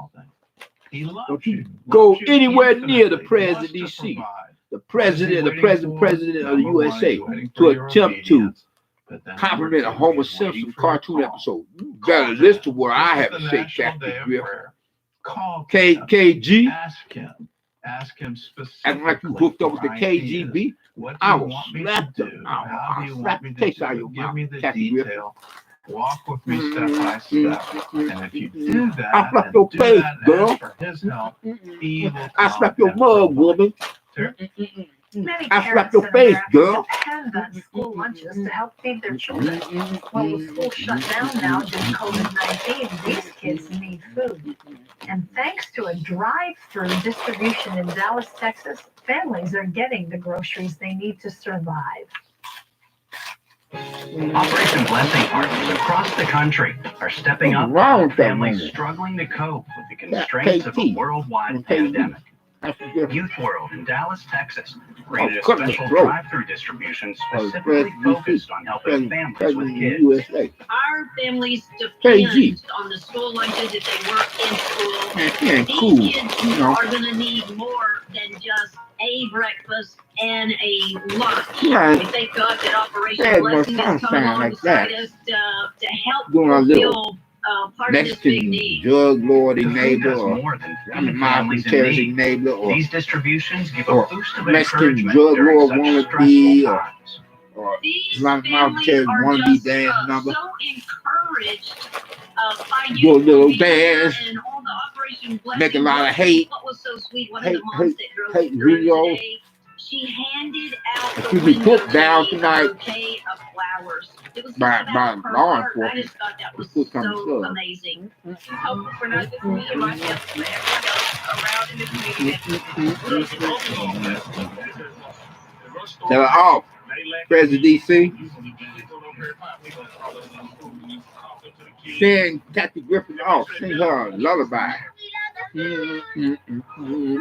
Don't you go anywhere near the president of D.C., the president of the USA, to attempt to compliment a Homer Simpson cartoon episode. You better listen to what I have to say, Kathy Griffin. KG. Ask him specifically. Acting like you hooked up with the KGB, I will slap them. I'll slap the taste out of your mouth. Give me the detail. Walk with me step by step. And if you do that, I'll slap your face, girl. For his help, he will I'll slap your mug, woman. Many I slap parents your in face, America girl. depend on school lunches to help feed their children. Well, with school shut down now due to COVID-19, these kids need food. And thanks to a drive-through distribution in Dallas, Texas, families are getting the groceries they need to survive. Operation Blessing partners across the country are stepping up to help families struggling to cope with the constraints of a worldwide pandemic. Youth World in Dallas, Texas, created a special drive-through distribution specifically focused on helping families with kids. Our families depend on the school lunches if they work in school. These kids are going to need more than just a breakfast and a lunch. We thank God that Operation Blessing has come alongside us to help fulfill part of this big need. Drug lord neighbor, or families in need. Neighbor, or these distributions give a boost of Mexican encouragement drug during lord such wannabe, times. or Islamic terrorist wannabe dance number. So encouraged by Do a little you dance, and all the Operation Blessing. make a lot of hate. What was so sweet? One of the moms that drove through videos. today, she handed out If the you be window put down today tonight a bouquet of flowers. It was by law I enforcement, just thought that was so amazing. Hope for not just me and myself, but everyone else around in the community. tell her off. President DC. Sing Kathy Griffin off. Sing her a lullaby. We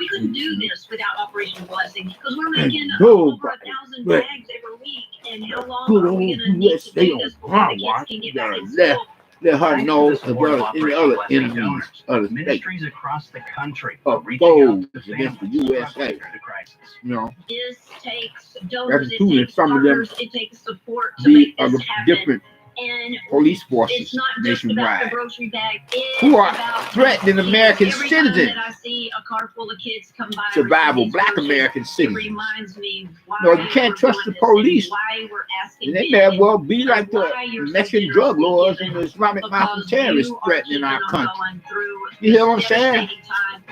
couldn't do this without Operation Blessing because we're making over 1,000 bags every week. And how long are we going to need to do this before the kids can get back in school? Let her know as well as any other enemies of the state. Ministries across the country Of reaching out those to against the families USA. suffering through the crisis. You know, This takes donors, it including takes some of them partners, it takes support to the make other this happen. different And police it's forces not just about the nationwide grocery bag. It's who are about threatening kids. American Every citizens, time that I see a car full of kids come by, survival receive black groceries, American it citizens. reminds me why No, you can't we're trust doing the this and police. why we're asking And they them may well be and like the why you're so Mexican drug generously lords giving, and the Islamic mafia because terrorists you are threatening keeping our them country. going through You hear what I'm this saying? devastating time.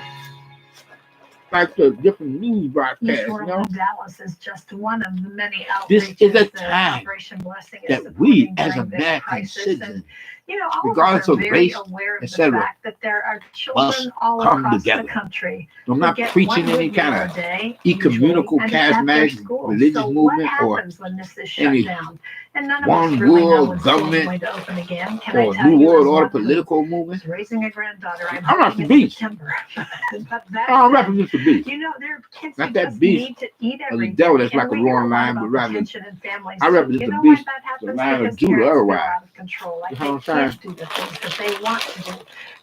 Like the different news Youth broadcasts, you World know. in Dallas is just one of the many This outreaches is a that time Operation Blessing is that we, supporting as during this American crisis. citizens, And, you know, all regardless of us of are very race, aware of the etc., fact that there are must children all come across together. the country I'm who not get preaching one any good meal kind a of day, ecumenical, usually, and it's at their charismatic, schools. religious So what movement, or happens when this is shut any down? And none of us one really know world when schools are government going to open again. Can I or tell new you, world as order one who political movement. is raising a granddaughter, I'm I'm not hoping the in beast. September. But I that don't said, represent the beast. you know, there are kids Not who that just beast need to eat of the every devil day. that's like a And we hear roaring a lot lion, but about rather detention in families I too. represent You the know why beast, that the happens? lion of Because Judah parents feel otherwise. out of control. Like You know they what I'm saying? can't do the things that they want to do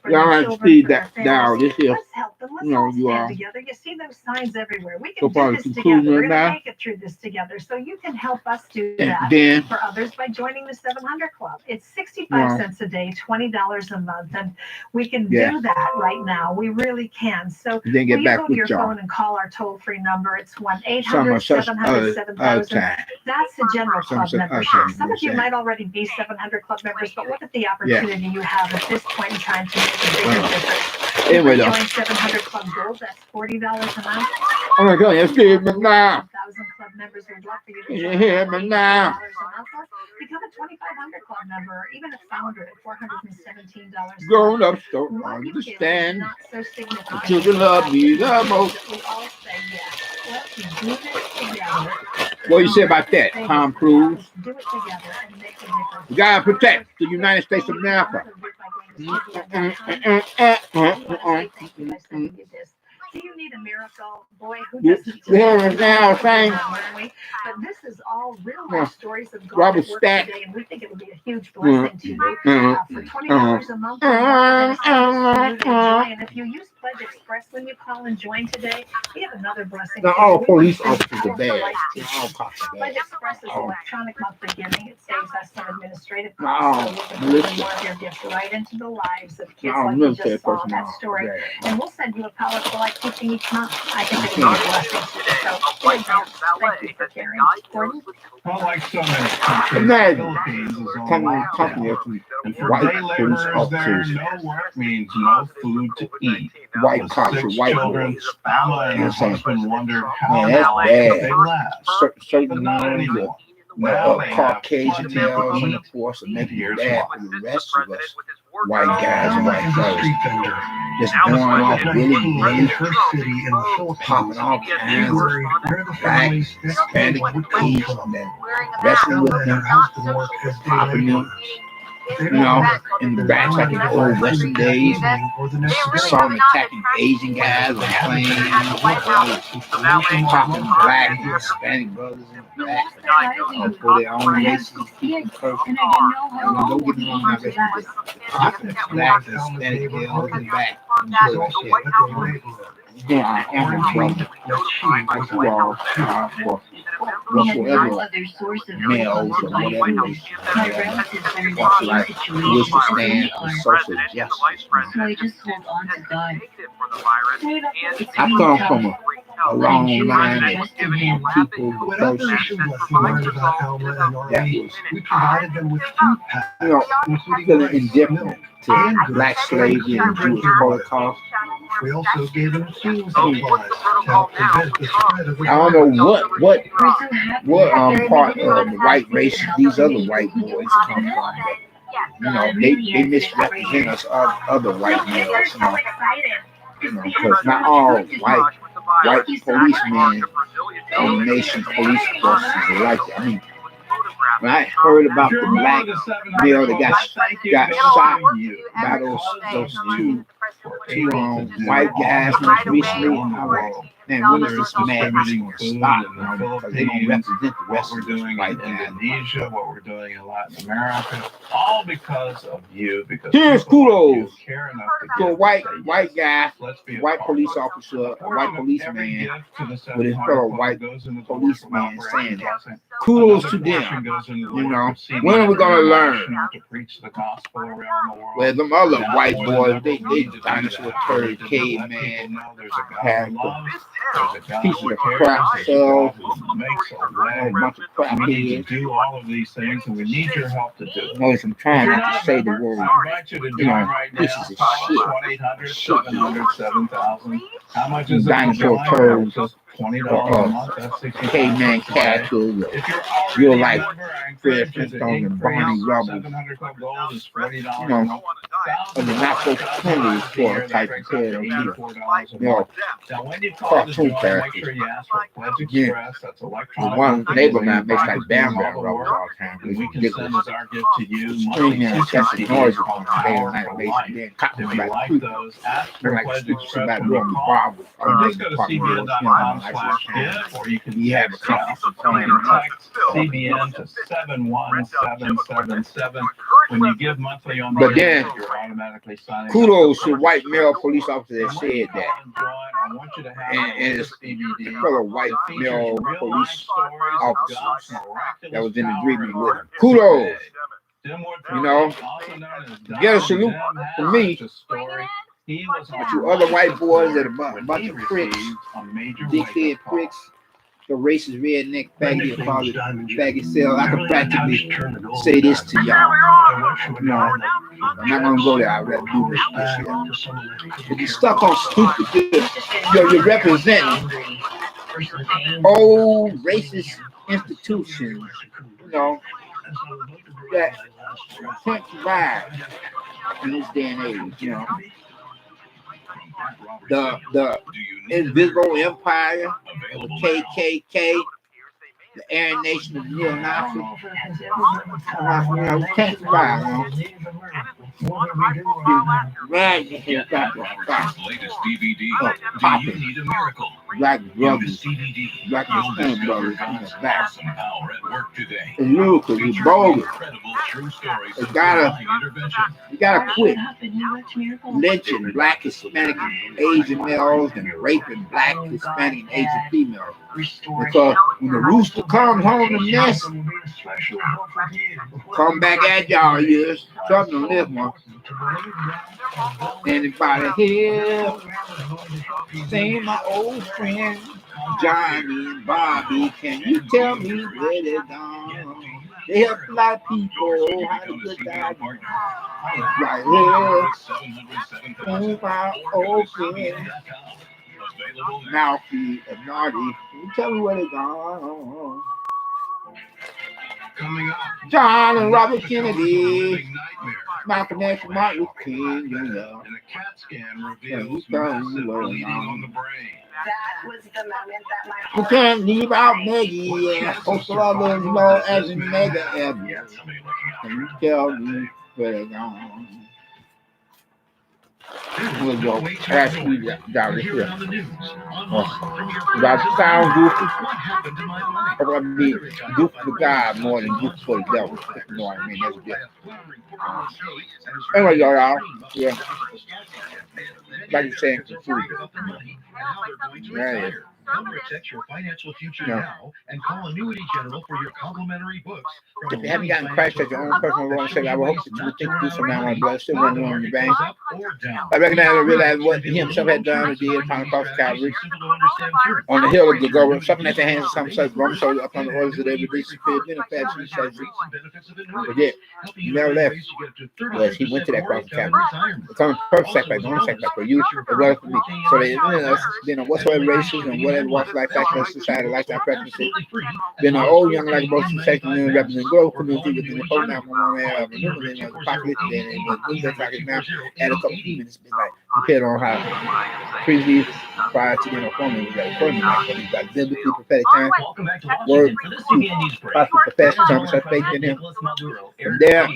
for Y'all their have to children, see for their that now families. this here Let's help and let's You know, all you stand are. together. You see those signs everywhere. We So can far, do the this conclusion together. We're right going to now. make it through this together. So you can help us do And that then, for others by joining the 700 Club. It's 65 Well- cents a day, $20 a month, and we can Yeah. do that right now. We really can. So then will get you back go to with your y'all. phone and call our toll-free number? It's Some 1-800-700-7000. of such other time. That's the general Some club such other membership. time. Some of you might already be 700 Club members, but look at the opportunity you have at this point in time to make a bigger difference. Anyway, though. Join 700 Club Gold, that's $40 a month. Oh my God, you hear me now? 1,000 club members would love for you to You join hear us me for now? $80 a month, or become a 2,500 Club member, or even a founder at $417. Grown ups don't What you give is understand. not so significant. The children love me the most. We all say yes. Let's do this together. What do you say about that, Tom Cruise? Let's do it together and make a difference. We gotta protect the United States of America. Do you need a miracle? Boy, who You doesn't? hear us now saying? But this is all real Yeah. life stories of God Robert at work Stack. today, and we think it would be a huge blessing to you. For $20 a month, and if you use Pledge Express when you call and join today, we have another blessing. Not for you. all We police want to officers send are bad. life to Not you. all cops are Pledge bad. Express is Oh. electronic monthly giving. It saves us some administrative No, costs. So we can put listen. more of your gifts right into the lives of kids No, like you military just saw personnel. that story. Bad. And we'll send you a powerful life teaching each month. I think it's a blessing. So, in advance, thank you for caring. Gordon? Well, like so many countries, the Imagine Philippines is on coming lockdown. company of And for white day police laborers there, officers, no work means no food to eat. white With cops or 6 white children, boys. Alma and her Yes, sir. husband wondered how Man, that's long bad. could they last. Certain But not ones anymore. Now they have Caucasian plenty males to in eat. the force and making Here's it bad why. for the rest of us, white guys and Alma white is a girls. street vendor. Just going off In willy-nilly, her city in the popping Philippines, all she kinds of worried where the black, families this Hispanic, kid would come Asian, from. and wrestling Alma with and her them, husband work as day popping them, laborers. They you don't know, know in the if backs like in the old Western days. evening or the next You day. saw them attacking Asian guys on planes, popping black and Hispanic brothers in the back for their own races. Don't get me wrong, I guess popping black and Hispanic males in the back. She's also at the rate Yeah, I am in trouble. Like you all, for whatsoever males or whatever race, what's like, wish to stand for social justice. So I just hold on to God. I come from a long line of people who When other person issues learned about Alma and that Arlene, was, we provided them with food packs, you know, including feeling rice, indifferent milk, to and black goods, slavery and Jewish Holocaust. We also gave them cleaning supplies to help prevent the spread of the I don't know virus. what part of the white race these other white boys come from, but you know, they misrepresent us other white males, you know, because not all white policemen in the nation police forces are like that. I mean, when I heard about the black male that got shot by those two white guys most recently, I was, man, when is this madness going to stop? You know, because they don't represent the rest What of we're us doing white in guys. Indonesia, what we're doing in Latin America, all because of you. Because Here's people like you kudos care enough to a give white and say, white guy, let's be a white part police of it. officer, a Portion white of policeman every gift to the with his 700 fellow Club white goes into the policeman work of saying that. blessing. Kudos to Another portion them. goes into the You work know, of CBN when are we gonna learn? International to preach the gospel around the world. Where them other Now white more than boys, ever, they we need to do dinosaur that. turd, We need to let people caveman, know there's a God have who loves, there's a God pieces who of cares, crap there's a cells, God who makes a a way. bunch of crap We need heads. to do all of these things, and we need your help to do it. Notice I'm trying not to say the word, I invite you to you join know, right now. pieces of Call shit. 1-800-700-7000. How much is it? Dinosaur per turds, Just $20 a month. That's 65 caveman cents a day. caterpillars, If you're real already a life member, I Fred encourage you to Flintstone and Barney increase. Rubble. 700 Club Gold is $40 You a know, month. of the not so friendly sort of type of head on here. $84 a You know, month. Now, when you call to cartoon join, make characters. sure you ask for Pledge Yeah. Express. That's The electronic. one monthly neighbor giving. now makes like Bank is doing Bam Bam all the Rubble work, all the time. and It's we can send ridiculous. as our gift to you Screen monthly here, 2 catching CDs noises called on the day Power and night, for basically. Life. Then cotton If you like like creep. those, ask They're for like Pledge somebody Express when you doing call. Bible. Or just go to cbn.com/give, or you can text CBN to 71777. When you give monthly on the But then, you're automatically automatically signing. Kudos to white male police officers that said that. I want you to have And it's fellow white male police officers that was in agreement with him. Kudos. You know, get a salute from me. But you other white boys that are a bunch of pricks, dickhead pricks, the racist redneck faggot, faggot cell. I can practically say this to y'all. No, I'm not gonna go there. I'd rather do this year. If you're stuck on stupid, you're representing old racist institutions, you know, that can't survive in this day and age, you know. The invisible empire, the KKK, the Aryan Nation of neo-Nazis. You know, we can't survive, you know. Latest DVD. You need a miracle. Black brothers, black Hispanic brothers on his back. It's lyrical, it's bogus. You gotta quit lynching black, Hispanic, and Asian males and raping black, Hispanic, and Asian females. Because when the rooster comes home to nest, come back at y'all, yes. Something on this one. Anybody here seen my old friend Johnny and Bobby? Can you tell me where they're gone? They help a lot of people. How to good time. Right here. Oh, my old friend. Mouthy and Naughty. Can you tell me where they're gone? Coming up, John and Robert Kennedy, Malcolm X, Martin Luther King, Jr. And a CAT scan reveals massive bleeding on the brain. That was the moment that my We can't leave out Maggie and also others know as in Mega Ever. Can you tell me where they're gone? We'll go ask you down here. That sound goofy. But I mean, goofy for God more than goofy for the devil. You know what I mean? That's different. Anyway, y'all, yeah. Like you're saying, food. Right. Come protect your financial future now and call Annuity General for your complimentary books. If you haven't gotten crashed at your own personal loan sale, I would hope that you would think to do some now on blood, still running on your bank. I recognize and realize what he himself had done or did upon the cross of Calvary. On the hill of the government, something at the hands of some such Roman soldier upon the orders of every beast of benefits he says. But yet, he never left. Because he went to that cross of Calvary. Becoming perfect sacrifice, the only sacrifice for you as well as for me. So that in us, being on whatsoever races and whatever walks of life, fashion, society, lifestyle preferences, being an old, young, like most section and represent growth community within the program on there, remembering the apocalypse and the news that's like it now, add a couple of minutes, like, compared on how previously, prior to being a formula, we got a formula, but he's got biblically prophetic time, word, possible profession, time, such faith in him. From there,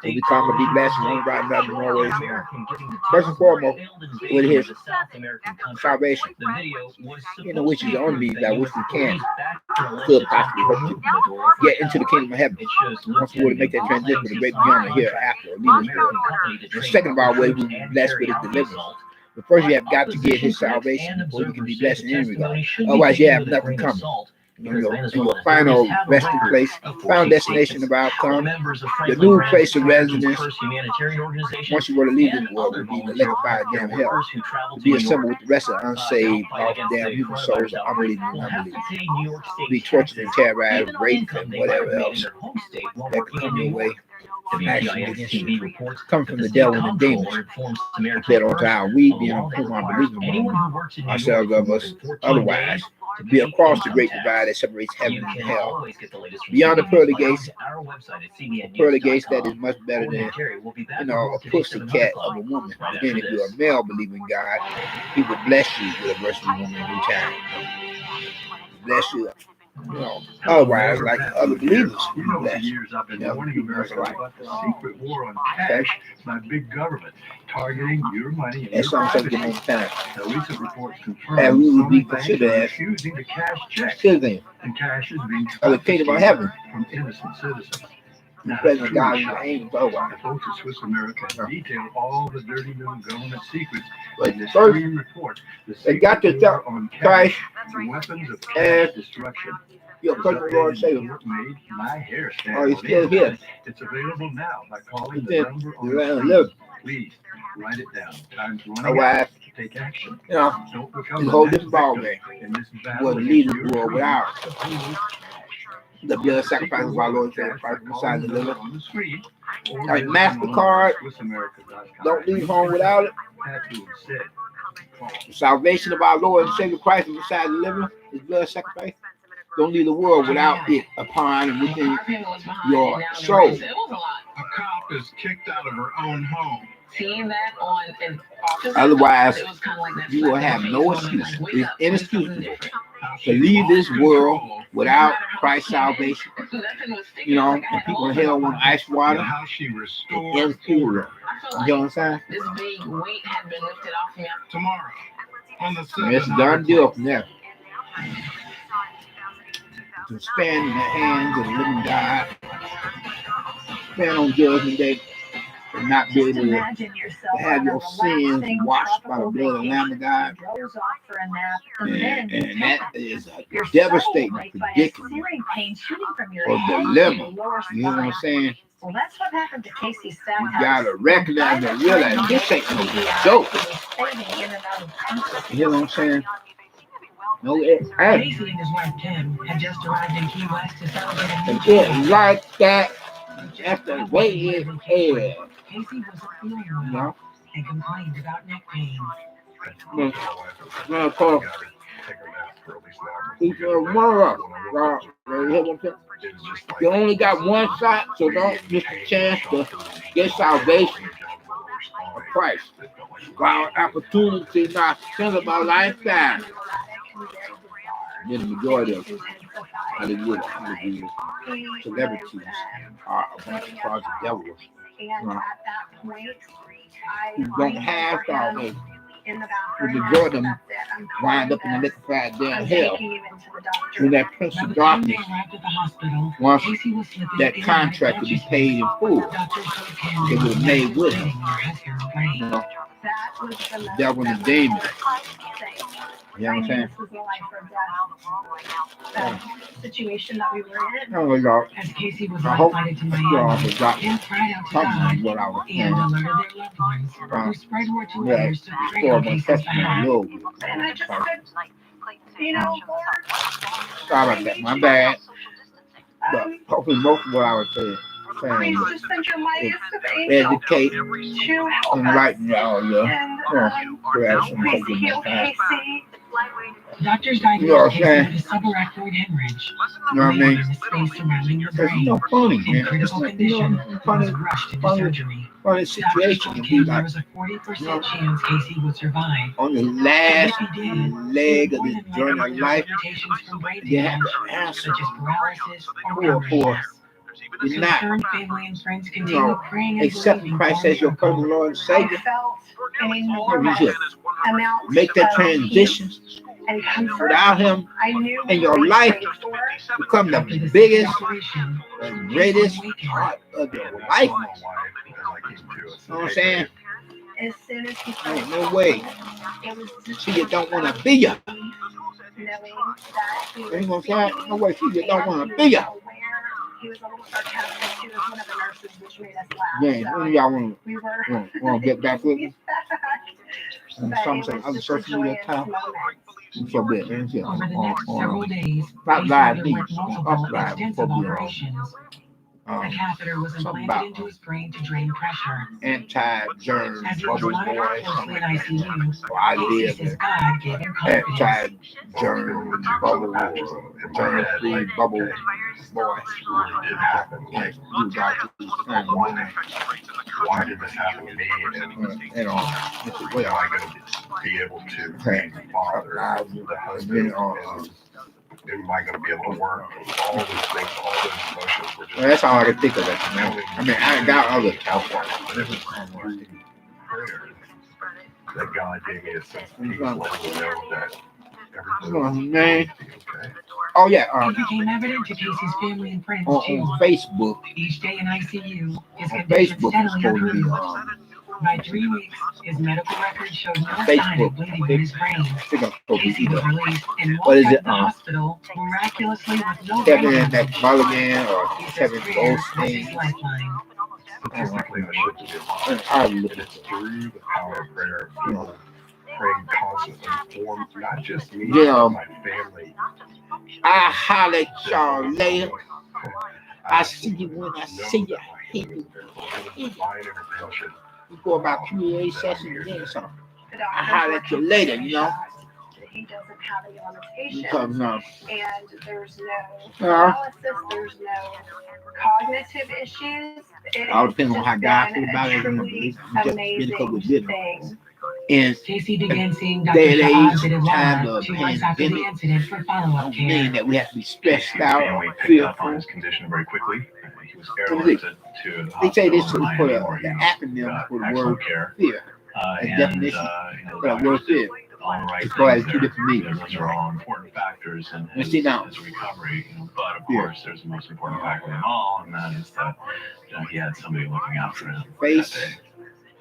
we become a big blessing, one right now, in more ways. First and foremost, with his salvation, you know, which is the only means by which we can could possibly hope to get into the kingdom of heaven. Once we were to make that transition with a great beyond the hereafter. And second of all, we will be blessed with his deliverance. But first, you have got to get his salvation before you can be blessed in any regard. Otherwise, you have nothing coming. Your final resting place, final destination of outcome, the new place of residence, once you were to leave this world, would be the lake of fire, damn hell, to be assembled with the rest of the unsaved, damn human souls, the unbelieving and unbelieving, to be tortured and terrorized, raped, and whatever else that could come your way. Come from the devil and the demons. Compared on to how we, being on whom I believe ourselves of us, otherwise, to be across the great divide that separates heaven and hell. Beyond the pearly gates, that is much better than, you know, a pussy cat of a woman. But then if you're a male believing God, he will bless you with a virtuous woman in due time. Bless you. You know, otherwise, like other believers, you know, for years I've been warning America about the secret war on cash by big government targeting your money and your privacy. The recent reports confirm and we would be some banks considered are as refusing to cash checks, citizens and cash is being of the kingdom of heaven. from innocent citizens. The president got his name, so The folks at Swiss America detail all the dirty little government secrets but in this first, Green report. The they got to secret tell war on Christ weapons of as destruction. your personal Lord and Savior. Made my hair stand Are you on still end. here? It's available now by calling It's the in number on the the land screen. living. Please write it down. Time's My running out. wife, Take action. you know, Don't become it's a the whole next different ball victim game. in this battle Where the against leaders your war freedom. without the blood sacrifice of our Lord and Savior Christ beside the liver. On the screen, or Like visit MasterCard, SwissAmerica.com. don't leave home without it. That being said, The salvation of our Lord and Savior Christ beside the liver, his blood sacrifice. Don't leave the world without it upon and within your soul. It was a lot. A cop is kicked out of her own home. Seeing that on an officer, Otherwise, it was kind of like that you will slap in have the no face moment, excuse. like, wake It's up, do something inexcusable different. to leave this world without Christ's salvation. Nothing was sticking, You know, like I when had people in holes in hell my want pocket. ice water, How she it's restored inexcusable. order. I felt You like know what I'm saying? this big weight had been lifted off me. Tomorrow on the And it's 700 done deal from there. To stand in the hands of the living God, stand on judgment day, and not be able to Imagine yourself have on a your sins relaxing washed by the tropical blood of the Lamb of God. vacation. You doze off for a nap, and then And that is a you're devastating so awake by a predicament searing pain shooting from your for head to dilemma. your lower You know what I'm spine. saying? Well, that's what happened to Casey You Stackhouse. gotta recognize and realize this ain't no joke. You know what I'm saying? No, Casey and his wife Kim had just arrived in Key West to celebrate a new it's like that. That's the way it is. Casey wasn't feeling You well know? and complained about neck pain. Of course, each one of us, you only got one shot, so don't miss the chance to get salvation of Christ. Our opportunity not spend of our lifetime. Then the majority of Hollywood celebrities are a bunch of closet devils. Who don't have salvation. The majority of them wind up in the liquefied damn hell. When that Prince of Darkness wants that contract to be paid in full, they would have made with him. You know, the devil and the demon. You know what I'm saying? Situation that we were in. Oh, Lord. As Casey was I hope invited to y'all Miami, forgot Kim cried out to something God what I was and saying. alerted their loved ones, who spread word to Yeah, others to pray for on my Casey's testimony a behalf. little bit. And I just said, you know, Lord, Sorry about that. My bad. But hopefully most of what I was saying please just send your mightiest of angels educate, to help us. enlighten y'all, And perhaps some please hope in heal my time. Casey. Doctors You know what diagnosed I'm Casey saying? with a subarachnoid hemorrhage, You know what I bleeding mean? in the space surrounding the It's brain. no funny, In man. It's critical not, condition, funny, was rushed into funny, surgery. funny Doctors situation told to be Kim there like was a 40% chance Casey would survive. on the last But if he did, leg of more this than journey likely of life, complications from brain you have damage, to answer such as paralysis or for memory loss. you're not, Concerned family and friends you continue know, praying and accepting believing Christ for a as your miracle. personal Lord and I Savior. felt an You enormous should amount make that of transition peace and comfort. without Him I knew in your life. Become After the the biggest operation, and greatest part of your life. You know what I'm saying? as soon as he There ain't felt no way. it was just She just don't want to be ya. knowing that he You was know what I'm saying? No way. She just don't want to he be was ya. aware. He was a little sarcastic. She was one of the nurses, which made us laugh. Yeah, So when y'all want we were to get back with me? And but some it say was other just a social media joyous account. moment. So bad. over the next several days, Not Casey live underwent these, multiple up live extensive before we operations. A catheter was something implanted about into his brain to drain pressure. anti-germ As he was bubble monitored boy, closely in something. ICU, So I Casey live says in God gave him confidence. anti-germ bubble, germ-free bubble boy. It happened. Like, you got to I'm wondering, why did this happen to me? And you know, it's a way am I going to be able to be the father, the husband, and am I going to be able to work? All those things, all those emotions were just. Well, that's all I can think of at the moment. I mean, I got other This is prayer that God gave me a sense of peace, letting me know that Man. Oh yeah. It became evident to Casey's family and friends on Facebook. Each day in ICU, his On condition Facebook, steadily it's supposed to be, improved. By 3 weeks, his medical records showed no sign of bleeding in his brain. Casey was released and walked out of the hospital miraculously with no Kevin brain damage. McMulligan or Kevin Prayer was Goldstein. his lifeline. Statistically, I should be alive. And it's through the power of prayer, praying constantly for not just me, but my family. I holler at y'all later. I see you when I see you. We go about Q&A session and then something. I holler at you later, you know. He doesn't have any limitations. Because, and there's no paralysis, there's no cognitive issues. All depends on how God feels about it. Truly amazing thing. And Casey began seeing day Dr. and Shahab age, time Bidawala of 2 months after the pandemic, incident for follow-up care. mean that we have to be stressed His out, family picked up on fearful. his condition very quickly. He was airlifted to the They say hospital this in is for Miami, the where he acronym got for the excellent word care. fear. And definition for the word fear. all the right It's probably things two there. different meanings. Those are all important factors in You his, see now. his recovery. But of course, there's the most important factor of them all, and that is that he had somebody looking out for him. Face, that day.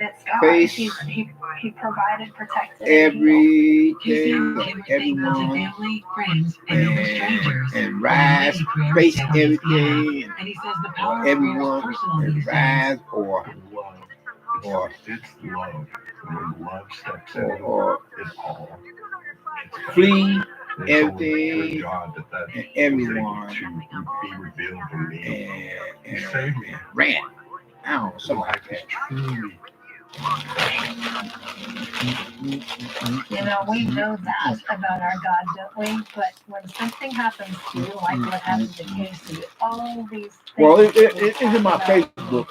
That's God. face, He provided, protected. everything, Casey became thankful to everyone, family, friends, and even strangers. and rise, face everything, And he says the power of prayer is everyone, personal and these days. rise or It's love. When love steps in, or it's all. flee It's everything only God that and was everyone able to be revealed to me. and Save me. ran. I don't know, something Life like is that. truly You know, we know that about our God, don't we? But when something happens to you, like what happened to Casey, all these things. Well, it's we in my talk about Facebook.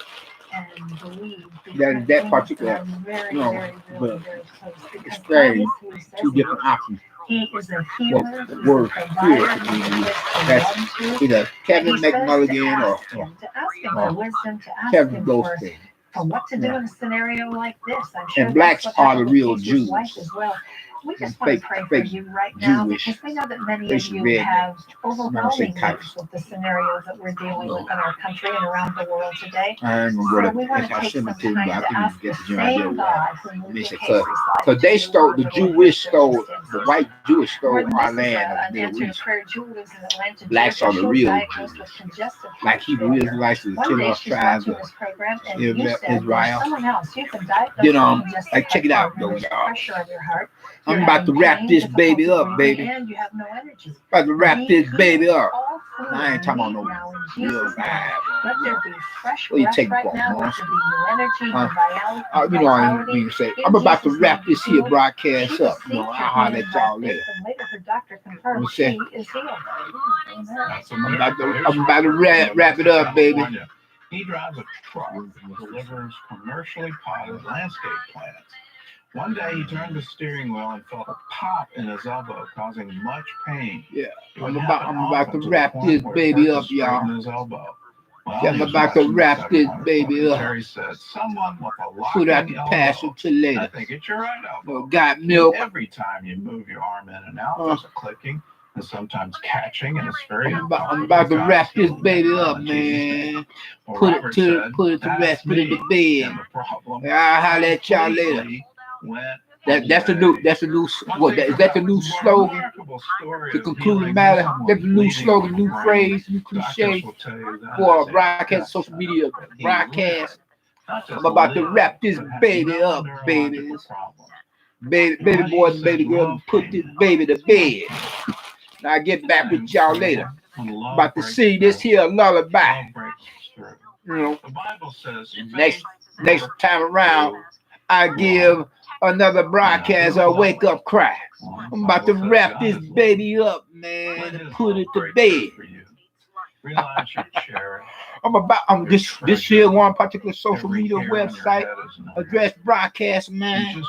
And believe That particular, very, you know, very, but very close. Because it's God very is who says two he different is. options. He is a Well, healer. the He's word a fear provider. to He me, gives to that's love to. either Kevin He says to McMulligan or ask him for wisdom, to ask Kevin him for Goldstein. what to do in a scenario like this. I'm sure And blacks that's what are the happened real with Casey's Jews. wife as well. We just And want to fake- pray for fake you right now Jewish, because we know that many of racial you rednecks. have I'm gonna say overwhelming types. news with the scenarios that we're dealing with in our country and around the world today. I ain't gonna So go we to want to take some cemetery, but time I to think ask you the get the joint idea same right. God who moved in Listen, Casey's life because they to stole, the deliver Jewish his stole, circumstances. the white Jewish stole Gordon, our this is land of an the Middle answer to East. prayer. Julie is an Atlanta Blacks are the Jewish real diagnosed Jews. with congestive Like heart Hebrew failure. Israelites, the One ten day lost she's tribes watching of this program and you said there's Israel. someone else. You've been diagnosed You know, with congestive like, check it heart out, failure. though, There's y'all. pressure of your heart. I'm You're about to having wrap pain, this baby difficulty up, breathing, baby. and you have no energy. About to wrap Be this baby healed. up. All food I ain't talking about need no now in real Jesus' name. vibe. Let there be fresh What you breath taking right for, now. Let monster? there be new energy, new You know, I vitality. mean to say, In I'm about to Jesus' wrap name, this be here healed. broadcast She up. You know, received I'll her holler healing at by y'all faith, later. and later her doctor confirmed What's she that? is healed. Amen. I'm about to wrap it up, baby. He drives a truck, delivers commercially potted landscape plants. One day he turned the steering wheel and felt a pop in his elbow, causing much pain. Yeah, It would I'm happen about often to the wrap point this where it baby hurt to up, y'all. straighten his elbow. Well, Yeah, I'm he was about to watching wrap this 7 baby o'clock, up. Terry said, someone with a Put out locking the pasture elbow. till later. I think it's your right elbow. Got milk. Every time you move your arm in and out, there's a clicking and sometimes catching, and it's very I'm about to wrap this baby up, man. Put it to rest, put it to bed. I'll holler at y'all later. That's the new what is that the new slogan to conclude the matter? That's the new slogan, new phrase, new cliche for a broadcast, social media broadcast. I'm about to wrap this baby up, babies. Baby boys and baby girls, put this baby to bed. Now I get back with y'all later. About to sing this here lullaby. You know, next time around, I give another broadcast a wake up cry. I'm about to wrap this baby up, man, and put it to bed. This here one particular social media website address broadcast, man.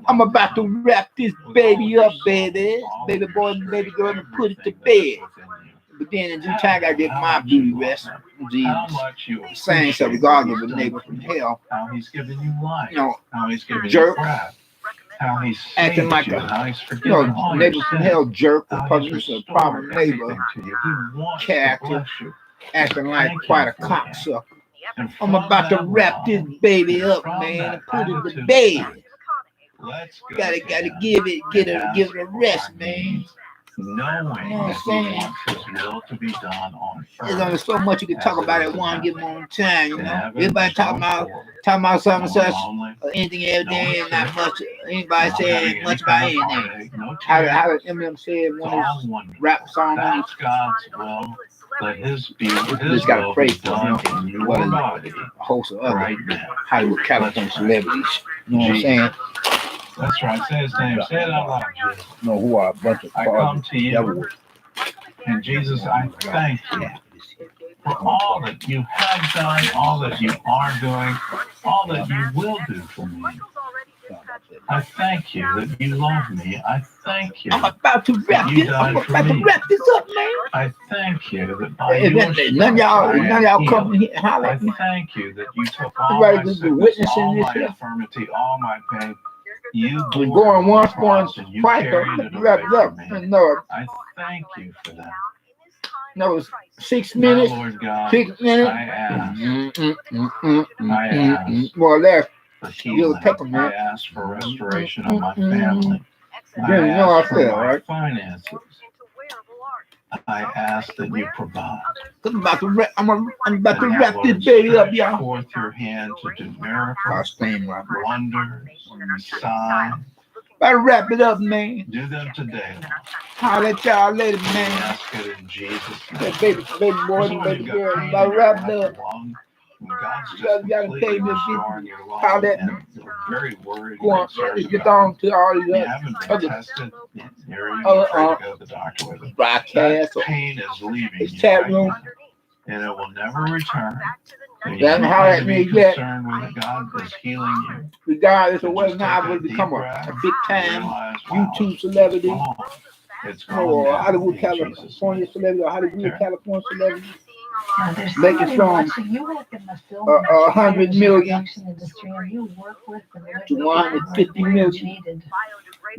I'm about to wrap this baby up, baby boy and baby girl, and put it to bed. But then in due time, I gotta get my beauty rest. Jesus. Saying so regardless of a neighbor from hell. How he's giving you life. You know, how he's giving jerk. you breath. how he's acting like saved you, a how he's forgiven all your neighbor from sins, hell jerk, or how probably he's just a restored problem neighbor everything to you. He wants to character, bless you. acting like Thank quite a him for that. cocksucker. And I'm from about to that wrap this love, baby and up, from man, that and put it to attitude of bed. faith, let's go Gotta to give him it and give ask it a for rest, our man. needs, knowing You know what I'm that he saying? wants his will to be done on There's only earth so much you can as talk it about is at in one heaven. given moment in time, you In know. heaven, Everybody there's talking no about poor, something no such, lonely, or anything, no everything, and not sick, much anybody no saying having any much about kind of anything. heartache, no How tears. did Eminem say in It's one of all his wonderful. rap songs? That's God's will. Let his You his just gotta will pray be for him. done in What your is body it? A host of other right now. Hollywood, California Let's pray. celebrities. You know what I'm Jesus. saying? That's right. Say his name. Say it out loud, Jesus. No, who are a bunch of I come closet to you, devils. and Jesus, I thank you for all that you have done, all that you are doing, all that you will do for me. I thank you that you love me. I thank you I'm about to wrap that you this. I'm died for about to me. wrap this up, man. I thank you that by If your none of stripes y'all, I none of am y'all come healed. here and holler I at me. thank you that you took all Everybody my just be sickness, witnessing all this my here. infirmity, all my pain. You We're bore going it on once, the going cross and you twice, carried but it wrap away it up. from me. No, I thank you for that. no, it's 6 Now, minutes. Lord God, 6 minutes. I ask, More or less. for You'll healing. take a I minute. ask for restoration of my family. You I know I ask for feel, my right? finances. I ask that you provide. I'm about to wrap, I'm about to And wrap Lord, this baby up, stretch y'all. forth your hand to do miracles, Outstanding, right? wonders, signs. About to wrap it up, man. Do them today. Holler at y'all later, I man. ask it in Jesus' name. That baby boys and baby girls, I'm about to wrap it up. God's You just gotta completely pay me a restoring bit. your lung, Holler at me. and you're very worried Go on, and concerned get about on to all these it. You haven't been other tested. You're even afraid to go to the doctor with it. broadcasts That or pain is leaving it's you chat right room. now, and it will never return. And They haven't you hollered need at to me be yet. concerned with it. God is healing you. Regardless of So whether just or not I take will a deep become a breath big and time realize, wow, YouTube celebrity come on. It's gone or now Hollywood, in Jesus' California name. celebrity or Hollywood, There. California celebrity. There's Making somebody some watching you work in the film 100 million production industry, and you work with and live to with 150 people million needed.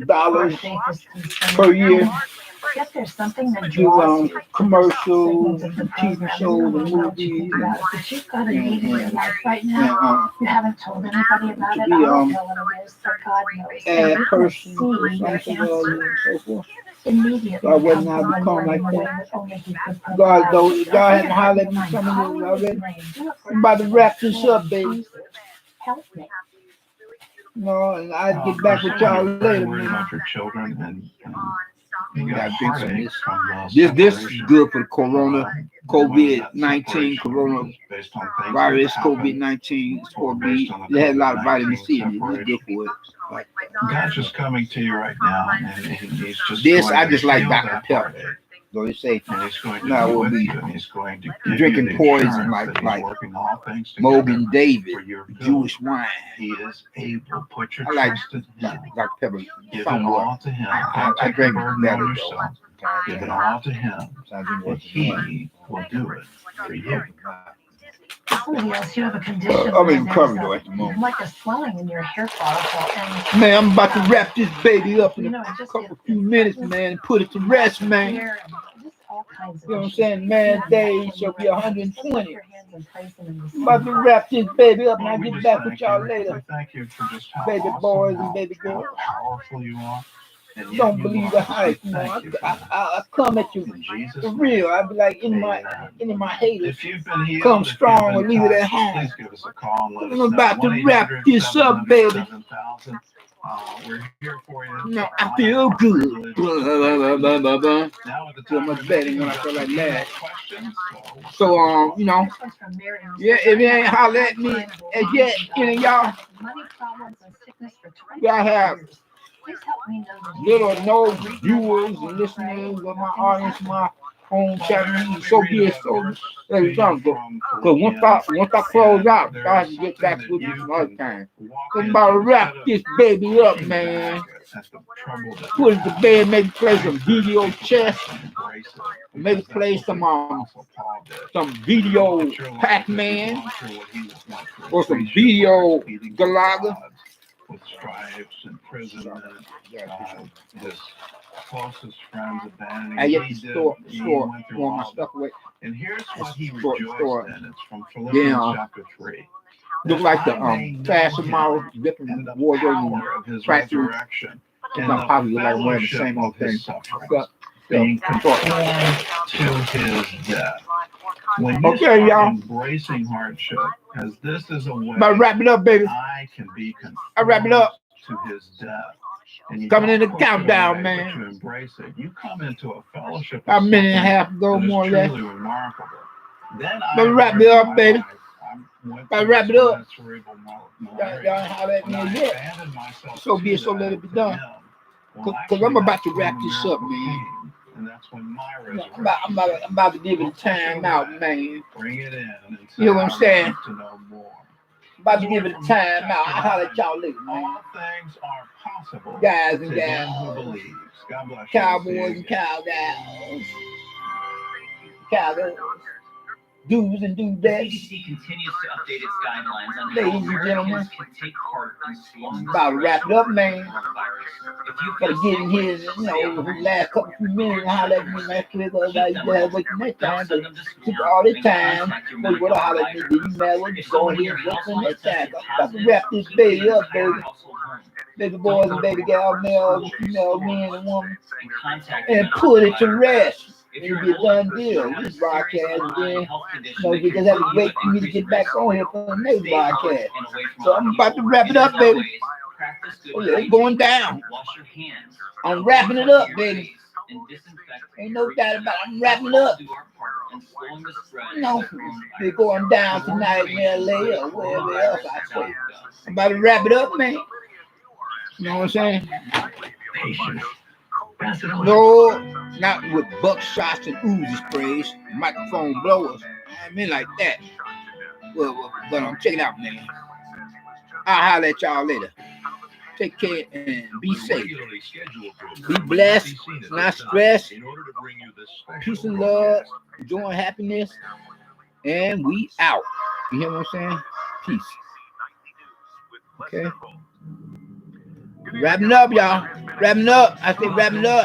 dollars Faith is concerned. per year Yet there's something that to draws you. commercials, Segments of the TV program. shows, You and don't know what you movies, think about it, but you've got a need in your life right now. and You haven't told anybody about to it. be I don't know what it is, but God knows. ad And you're gonna person see or your something and so forth. immediately So I would come not from the become Lord like in a way that. that only He could provide. God, though, God hadn't Open hollered at your me mind. some Call of on this His already. name. Do it for I'm about to wrap this Lord up, baby. Jesus, help me. No, and I'll get Of back course, with y'all you're very later, worried man. about your children, and you We got gotta drink some of heartache this. from the This is separation. good for the corona, Whether that COVID-19, separation corona is based on things virus, that happened, COVID-19. It's or supposed to be, based on the it has a lot of COVID-19 vitamin C in it. It's good separation. for it. Like, God's just coming to you right now, and He's just this, going I to just like heal Dr. that Pepper. heartache. So they say, And He's going to no, be we'll with be you, and He's going to give drinking you the poison assurance like that He's like working all things Morgan together David, for your good. Jewish wine. He is able. Put your I like trust in Him. Dr. Pepper. Give it Somewhat. all to Him. I Don't take the drink burden better on though. yourself. Give it all to Him, and He will do it for you. Somebody else, you have a condition I'm where in recovery though at the there's moment. like a swelling in your hair follicle, and Man, I'm about to wrap this baby up in you know, a it just couple few minutes, man, and put it to rest, man. hair and just all kinds of You know what I'm issues. saying? Man, Yeah, days shall be just lift 120. your hands and praise Him in the I'm about to Spirit. wrap this baby up and I'll We get just back with thank y'all you. later. We thank you for just how Baby awesome, boys and how baby girls. powerful you are. And yet Don't you believe love the us. hype, We you know. thank you for that. I come at you In Jesus' for name. real. I be like, any Amen. of my haters, If you've been healed, come if you've strong been or leave it at touched, home. please give us a call and let I'm us know. about to wrap this up, baby. 1-800-777-7000. We're here for you. No, I feel good. Now at the Feel time much of better meeting, when I we've feel got like some that. questions. So, you know, This one's from Miriam. yeah, if you ain't holler at me as yet, any of y'all, Money problems and sickness for 20 y'all have years. Please help me know that little or no viewers and listeners of my audience, my home channel, so be it, so let it come. Because once I close out, I have to get back with you some other time. I'm about to wrap this baby up, man. Put it to bed, maybe play some video chess, maybe play some video Pac-Man, or some video Galaga. with stripes, imprisonment, his closest friends abandoning. I get He to did. store He went through more of my all stuff away. and here's what he Store- rejoiced in. It's from Philippians chapter 3. Look like the I may know fashion him model, different and the wardrobe power of his factory. resurrection, It's and not the possible like wearing the fellowship same old of his thing. sufferings, But being still, conformed to his death. When you okay, start y'all. embracing hardship, as this is a way About to wrap it up, baby. I can be I wrap it up. conformed to his death. And you Coming don't in the push it countdown, away, man. but you embrace it. You come into a fellowship of About a minute and a suffering half ago, that is more or less. truly remarkable. Then But I wrap it learned up, my baby. life. I went But through wrap it some up. of that cerebral Y'all holler at when me I yet. abandoned myself So be to it, so that let it be and to done. him, well, Cause actually, I'm about that's to when wrap the this up, miracle man. came. And that's when my I'm resurrection about to give it a Don't push it time out, away. man. Bring it in and say, You know what I'm I saying? want to know more. About to give it a time out. I'll holler at y'all later, man. All things are possible Guys to and him who gals, believes. God bless you. cowboys and cowgirls, cowgirls, dudes and The dudettes. CDC continues to update its guidelines on how Ladies and Americans gentlemen, can take part in slowing the about to wrap it up, spread man. of coronavirus. If you Gotta feel get in sick, here, stay the home. last couple few minutes, I'll holler at me, man, quick, otherwise you gotta wait the next time, but Don't send them to took school all this and time, contact your but what medical I holler at me, provider. did you matter what If you go someone in in here your and wait till household has next time, tested 'cause I'm about to positive, wrap this keep baby the up, entire baby. household home. Baby boys and Don't baby go to gal, work, male, school, female, store, man and woman, and contact and your medical put it to provider. rest. If It'll you're be an a older done person deal. or have a This serious broadcast, underlying then, health condition you know, that you can just have to put you wait at for me to increased get back risk, on here for the next stay alert broadcast. and away from So other I'm about to people. wrap it And up, as baby. always, practice good Oh yeah, it's hygiene. going down. Wash your hands. I'm Don't wrapping it touch up, your baby. face and disinfect Ain't no every doubt about it. I'm wrapping it Let's all up. do our part in slowing the spread You know, of coronavirus. they're going down For more tonight in information, LA visit or wherever else I say. coronavirus.gov. I'm about to wrap it up, man. You know what I'm saying? Patience. Pass it on. No, not with buckshots and Uzi sprays, microphone blowers. I mean like that. Well, but check it out, man. I'll holler at y'all later. Take care and be safe. Be blessed, not stressed. Peace and love, joy and happiness. And we out. You hear what I'm saying? Peace. Okay. Wrapping up, y'all. Wrapping up. I say wrapping up.